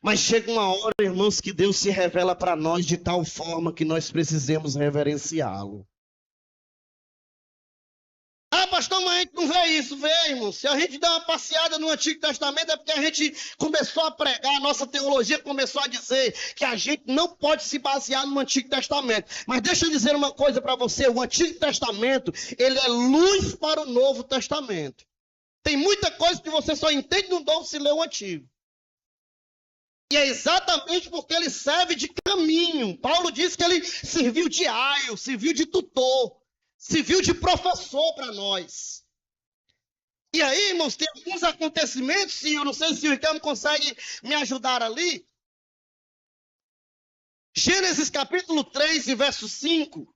Mas chega uma hora, irmãos, que Deus se revela para nós de tal forma que nós precisamos reverenciá-lo. Ah, pastor, mas a gente não vê isso. Vê, irmão. Se a gente dá uma passeada no Antigo Testamento, é porque a gente começou a pregar, a nossa teologia começou a dizer que a gente não pode se basear no Antigo Testamento. Mas deixa eu dizer uma coisa para você. O Antigo Testamento, ele é luz para o Novo Testamento. Tem muita coisa que você só entende no Novo se lê o Antigo. E é exatamente porque ele serve de caminho. Paulo diz que ele serviu de aio, serviu de tutor. Serviu de professor para nós. E aí, irmãos, tem alguns acontecimentos, sim, eu não sei se o Ricardo consegue me ajudar ali. Gênesis capítulo 3 e verso 5.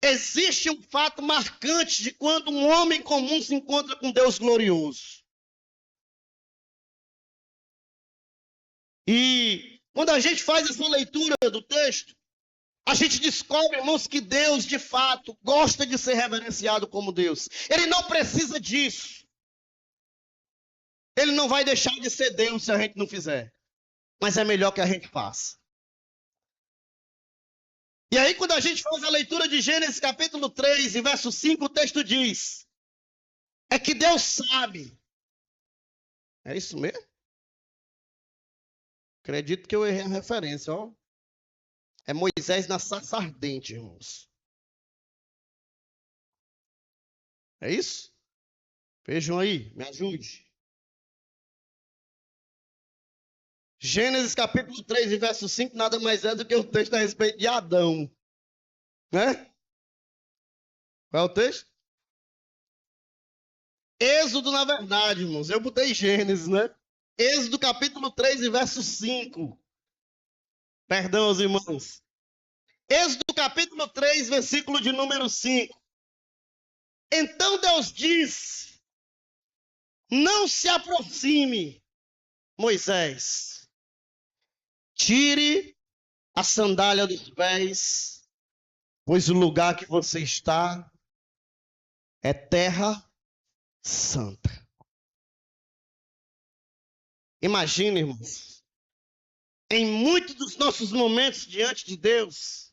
Existe um fato marcante de quando um homem comum se encontra com Deus glorioso. E quando a gente faz essa leitura do texto, a gente descobre, irmãos, que Deus, de fato, gosta de ser reverenciado como Deus. Ele não precisa disso. Ele não vai deixar de ser Deus se a gente não fizer. Mas é melhor que a gente faça. E aí, quando a gente faz a leitura de Gênesis capítulo 3, e verso 5, o texto diz, é que Deus sabe. É isso mesmo? Acredito que eu errei a referência, ó. É Moisés na sarça ardente, irmãos. É isso? Vejam aí, me ajude. Gênesis capítulo 3 e verso 5 nada mais é do que o texto a respeito de Adão. Né? Qual é o texto? Êxodo, na verdade, irmãos. Eu botei Gênesis, né? Êxodo capítulo 3 e verso 5. Perdão, os irmãos. Êxodo capítulo 3, versículo de número 5. Então Deus diz, não se aproxime, Moisés. Tire a sandália dos pés, pois o lugar que você está é terra santa. Imagine, irmãos. em muitos dos nossos momentos diante de Deus,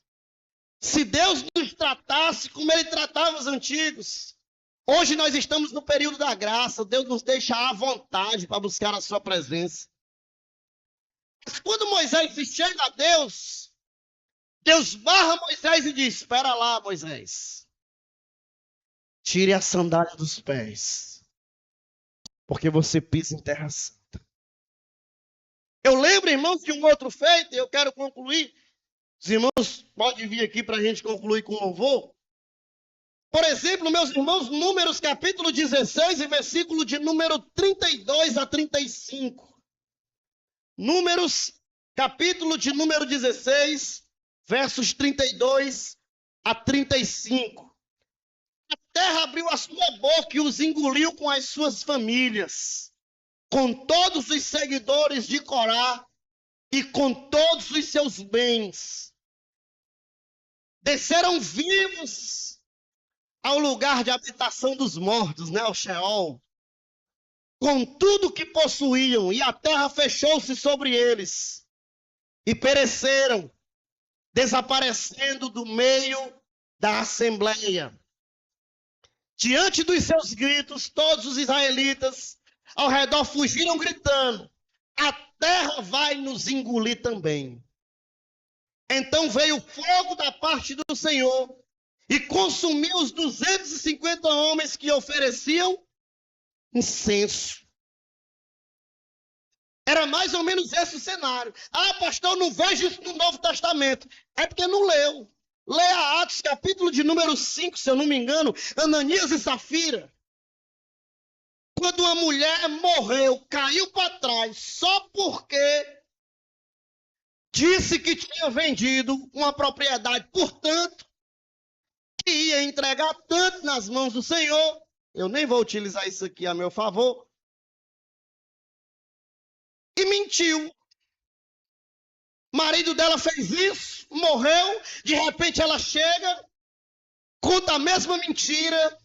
se Deus nos tratasse como Ele tratava os antigos, hoje nós estamos no período da graça, Deus nos deixa à vontade para buscar a sua presença. Mas quando Moisés chega a Deus, Deus barra Moisés e diz: espera lá, Moisés, tire a sandália dos pés, porque você pisa em terra santa. Eu lembro, irmãos, de um outro feito, e eu quero concluir. Os irmãos podem vir aqui para a gente concluir com louvor. Por exemplo, meus irmãos, Números capítulo 16 e versículo de número 32 a 35. Números capítulo de número 16, versos 32 a 35. A terra abriu a sua boca e os engoliu com as suas famílias, com todos os seguidores de Corá e com todos os seus bens. Desceram vivos ao lugar de habitação dos mortos, ao Sheol, com tudo que possuíam, e a terra fechou-se sobre eles, e pereceram, desaparecendo do meio da assembleia. Diante dos seus gritos, todos os israelitas ao redor fugiram gritando: a terra vai nos engolir também. Então veio fogo da parte do Senhor e consumiu os 250 homens que ofereciam incenso. Era mais ou menos esse o cenário. Ah, pastor, eu não vejo isso no Novo Testamento. É porque não leu. Leia Atos, capítulo de número 5, se eu não me engano, Ananias e Safira. Quando uma mulher morreu, caiu para trás, só porque disse que tinha vendido uma propriedade, portanto, que ia entregar tanto nas mãos do Senhor. Eu nem vou utilizar isso aqui a meu favor. E mentiu. O marido dela fez isso, morreu, de repente ela chega, conta a mesma mentira,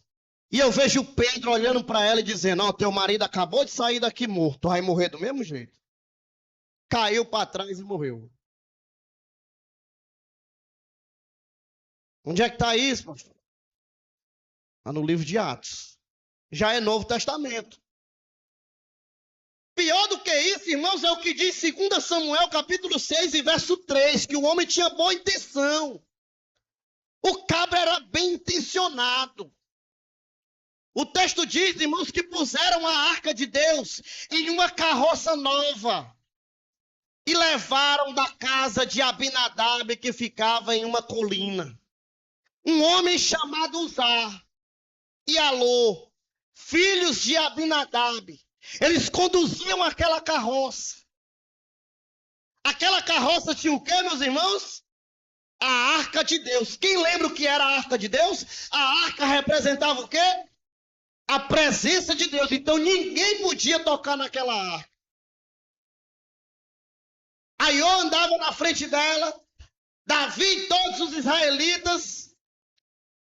e eu vejo o Pedro olhando para ela e dizendo: ó, teu marido acabou de sair daqui morto, vai morrer do mesmo jeito. Caiu para trás e morreu. Onde é que está isso, pastor? Está no livro de Atos. Já é Novo Testamento. Pior do que isso, irmãos, é o que diz 2 Samuel, capítulo 6 e verso 3, que o homem tinha boa intenção. O cabra era bem intencionado. O texto diz, irmãos, que puseram a arca de Deus em uma carroça nova e levaram da casa de Abinadab, que ficava em uma colina. Um homem chamado Uzá e Alô, filhos de Abinadab, eles conduziam aquela carroça. Aquela carroça tinha o quê, meus irmãos? A arca de Deus. Quem lembra o que era a arca de Deus? A arca representava o quê? A presença de Deus. Então ninguém podia tocar naquela arca. Aiô andava na frente dela. Davi e todos os israelitas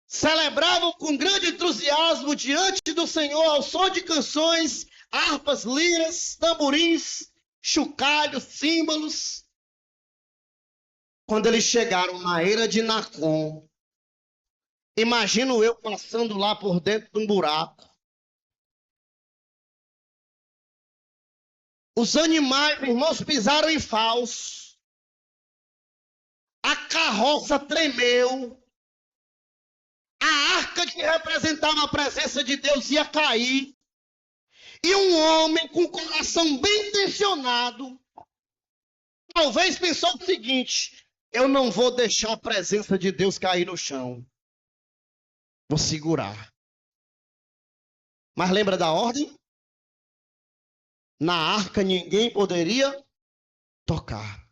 celebravam com grande entusiasmo diante do Senhor ao som de canções, harpas, liras, tamborins, chocalhos, símbolos. Quando eles chegaram na eira de Nacon, imagino eu passando lá por dentro de um buraco. Os animais, irmãos, pisaram em falso. A carroça tremeu. A arca que representava a presença de Deus ia cair. E um homem com o coração bem intencionado, talvez pensou o seguinte: eu não vou deixar a presença de Deus cair no chão. Vou segurar. Mas lembra da ordem? Na arca ninguém poderia tocar.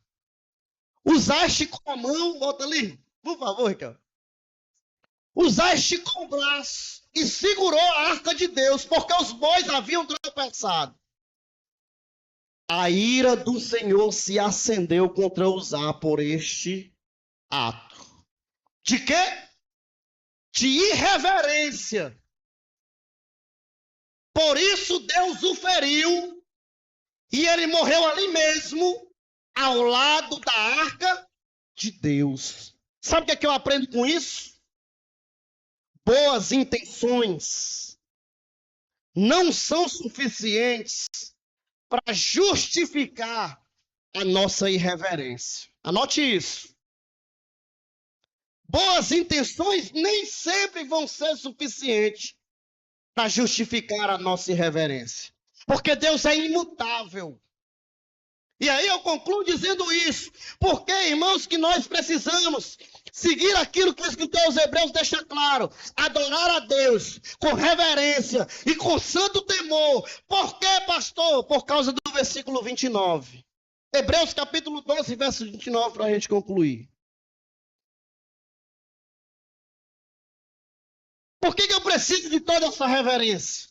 Usaste com a mão, volta ali, por favor, Ricardo. Usaste com o braço e segurou a arca de Deus, porque os bois haviam tropeçado. A ira do Senhor se acendeu contra Uzá por este ato. De quê? De irreverência. Por isso Deus o feriu e ele morreu ali mesmo, ao lado da arca de Deus. Sabe o que eu aprendo com isso? Boas intenções não são suficientes para justificar a nossa irreverência. Anote isso. Boas intenções nem sempre vão ser suficientes para justificar a nossa irreverência. Porque Deus é imutável. E aí eu concluo dizendo isso. Porque, irmãos, que nós precisamos seguir aquilo que o escritor aos Hebreus deixa claro. Adorar a Deus com reverência e com santo temor. Por quê, pastor? Por causa do versículo 29. Hebreus capítulo 12, verso 29, para a gente concluir. Por que eu preciso de toda essa reverência?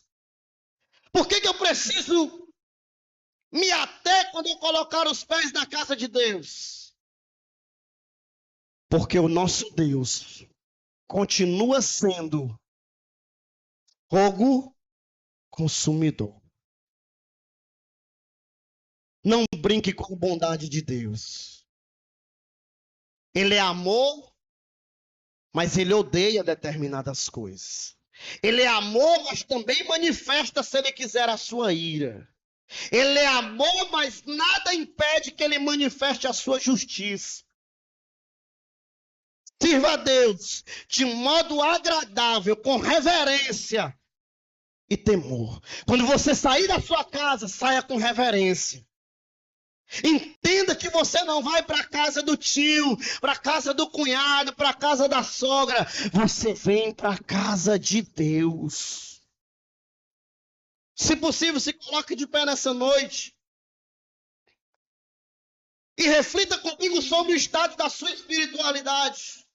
Por que eu preciso me ater quando eu colocar os pés na casa de Deus? Porque o nosso Deus continua sendo fogo consumidor. Não brinque com a bondade de Deus. Ele é amor, mas ele odeia determinadas coisas. Ele é amor, mas também manifesta, se ele quiser, a sua ira. Ele é amor, mas nada impede que ele manifeste a sua justiça. Sirva a Deus de modo agradável, com reverência e temor. Quando você sair da sua casa, saia com reverência. Entenda que você não vai para a casa do tio, para a casa do cunhado, para a casa da sogra. Você vem para a casa de Deus. Se possível, se coloque de pé nessa noite. E reflita comigo sobre o estado da sua espiritualidade.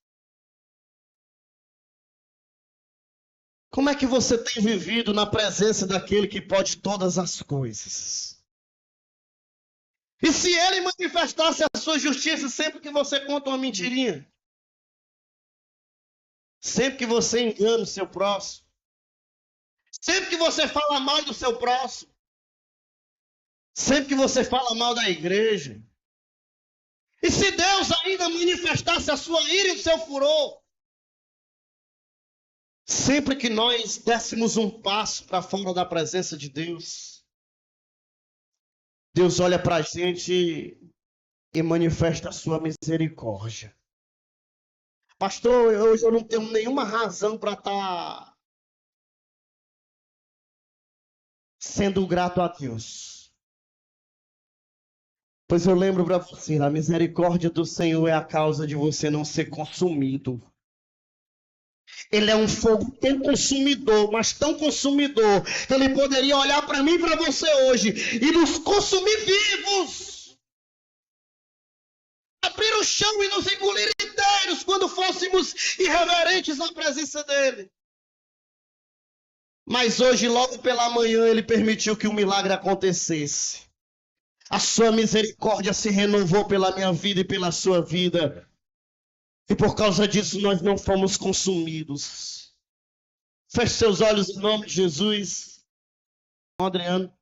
Como é que você tem vivido na presença daquele que pode todas as coisas? E se ele manifestasse a sua justiça sempre que você conta uma mentirinha? Sempre que você engana o seu próximo? Sempre que você fala mal do seu próximo? Sempre que você fala mal da igreja? E se Deus ainda manifestasse a sua ira e o seu furor? Sempre que nós dessemos um passo para fora da presença de Deus, Deus olha para a gente e manifesta a sua misericórdia. Pastor, hoje eu não tenho nenhuma razão para estar sendo grato a Deus. Pois eu lembro para você, a misericórdia do Senhor é a causa de você não ser consumido. Ele é um fogo tão consumidor, mas tão consumidor, que ele poderia olhar para mim e para você hoje e nos consumir vivos. Abrir o chão e nos engolir inteiros quando fôssemos irreverentes na presença dele. Mas hoje, logo pela manhã, ele permitiu que o milagre acontecesse. A sua misericórdia se renovou pela minha vida e pela sua vida. E por causa disso nós não fomos consumidos. Feche seus olhos em nome de Jesus. Adriano,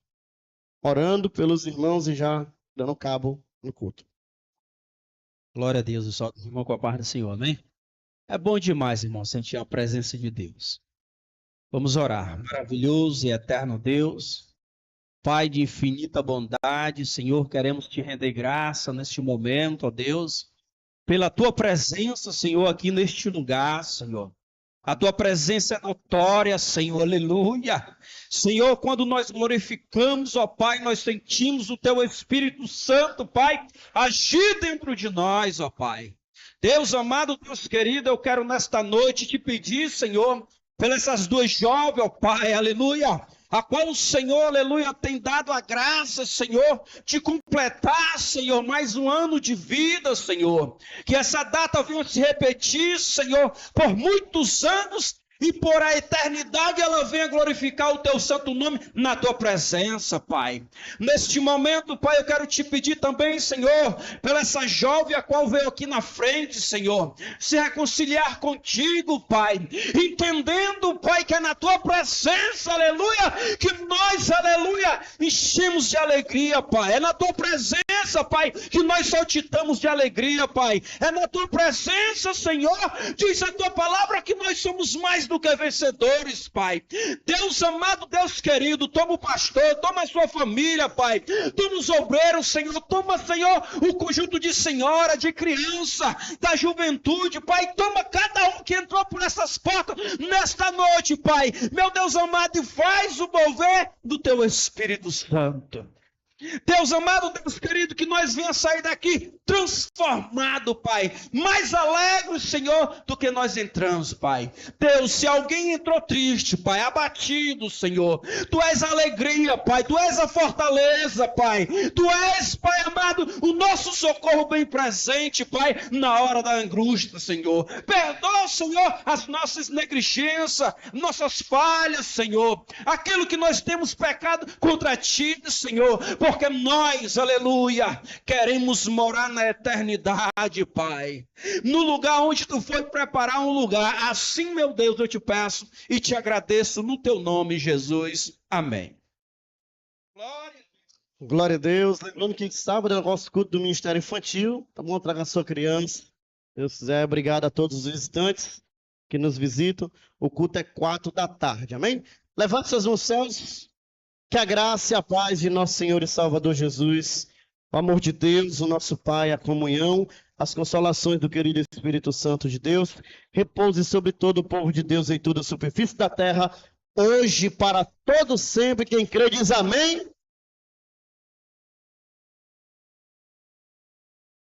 orando pelos irmãos e já dando cabo no culto. Glória a Deus, só irmão com a paz do Senhor, amém? É bom demais, irmão, sentir a presença de Deus. Vamos orar. Maravilhoso e eterno Deus, Pai de infinita bondade, Senhor, queremos te render graça neste momento, ó Deus, pela tua presença, Senhor, aqui neste lugar, Senhor. A tua presença é notória, Senhor, aleluia. Senhor, quando nós glorificamos, ó Pai, nós sentimos o teu Espírito Santo, Pai, agir dentro de nós, ó Pai. Deus amado, Deus querido, eu quero nesta noite te pedir, Senhor, pelas essas duas jovens, ó Pai, aleluia, a qual o Senhor, aleluia, tem dado a graça, Senhor, de completar, Senhor, mais um ano de vida, Senhor. Que essa data venha se repetir, Senhor, por muitos anos e por a eternidade ela venha glorificar o teu santo nome na tua presença, Pai. Neste momento, Pai, eu quero te pedir também, Senhor, pela essa jovem a qual veio aqui na frente, Senhor, se reconciliar contigo, Pai, entendendo, Pai, que é na tua presença, aleluia, que nós, aleluia, enchemos de alegria, Pai, é na tua presença, presença, Pai, que nós saltitamos de alegria, Pai. É na tua presença, Senhor, diz a tua palavra que nós somos mais do que vencedores, Pai. Deus amado, Deus querido, toma o pastor, toma a sua família, Pai. Toma os obreiros, Senhor. Toma, Senhor, o conjunto de senhora, de criança, da juventude, Pai. Toma cada um que entrou por essas portas nesta noite, Pai. Meu Deus amado, e faz o mover do teu Espírito Santo. Deus amado, Deus querido, que nós venhamos sair daqui transformado, Pai, mais alegres, Senhor, do que nós entramos, Pai. Deus, se alguém entrou triste, Pai, abatido, Senhor, Tu és a alegria, Pai, Tu és a fortaleza, Pai, Tu és, Pai amado, o nosso socorro bem presente, Pai, na hora da angústia, Senhor. Perdoa, Senhor, as nossas negligências, nossas falhas, Senhor, aquilo que nós temos pecado contra Ti, Senhor, porque nós, aleluia, queremos morar na eternidade, Pai. No lugar onde Tu foi preparar um lugar. Assim, meu Deus, eu te peço e te agradeço no Teu nome, Jesus. Amém. Glória a Deus. Lembrando que sábado é o nosso culto do Ministério Infantil. Tá bom? Traga a sua criança. Se Deus quiser, obrigado a todos os visitantes que nos visitam. O culto é 4 da tarde. Amém? Levante seus mãos aos céus. Que a graça e a paz de nosso Senhor e Salvador Jesus, o amor de Deus, o nosso Pai, a comunhão, as consolações do querido Espírito Santo de Deus, repouse sobre todo o povo de Deus em toda a superfície da terra, hoje para todo sempre. Quem crê diz amém.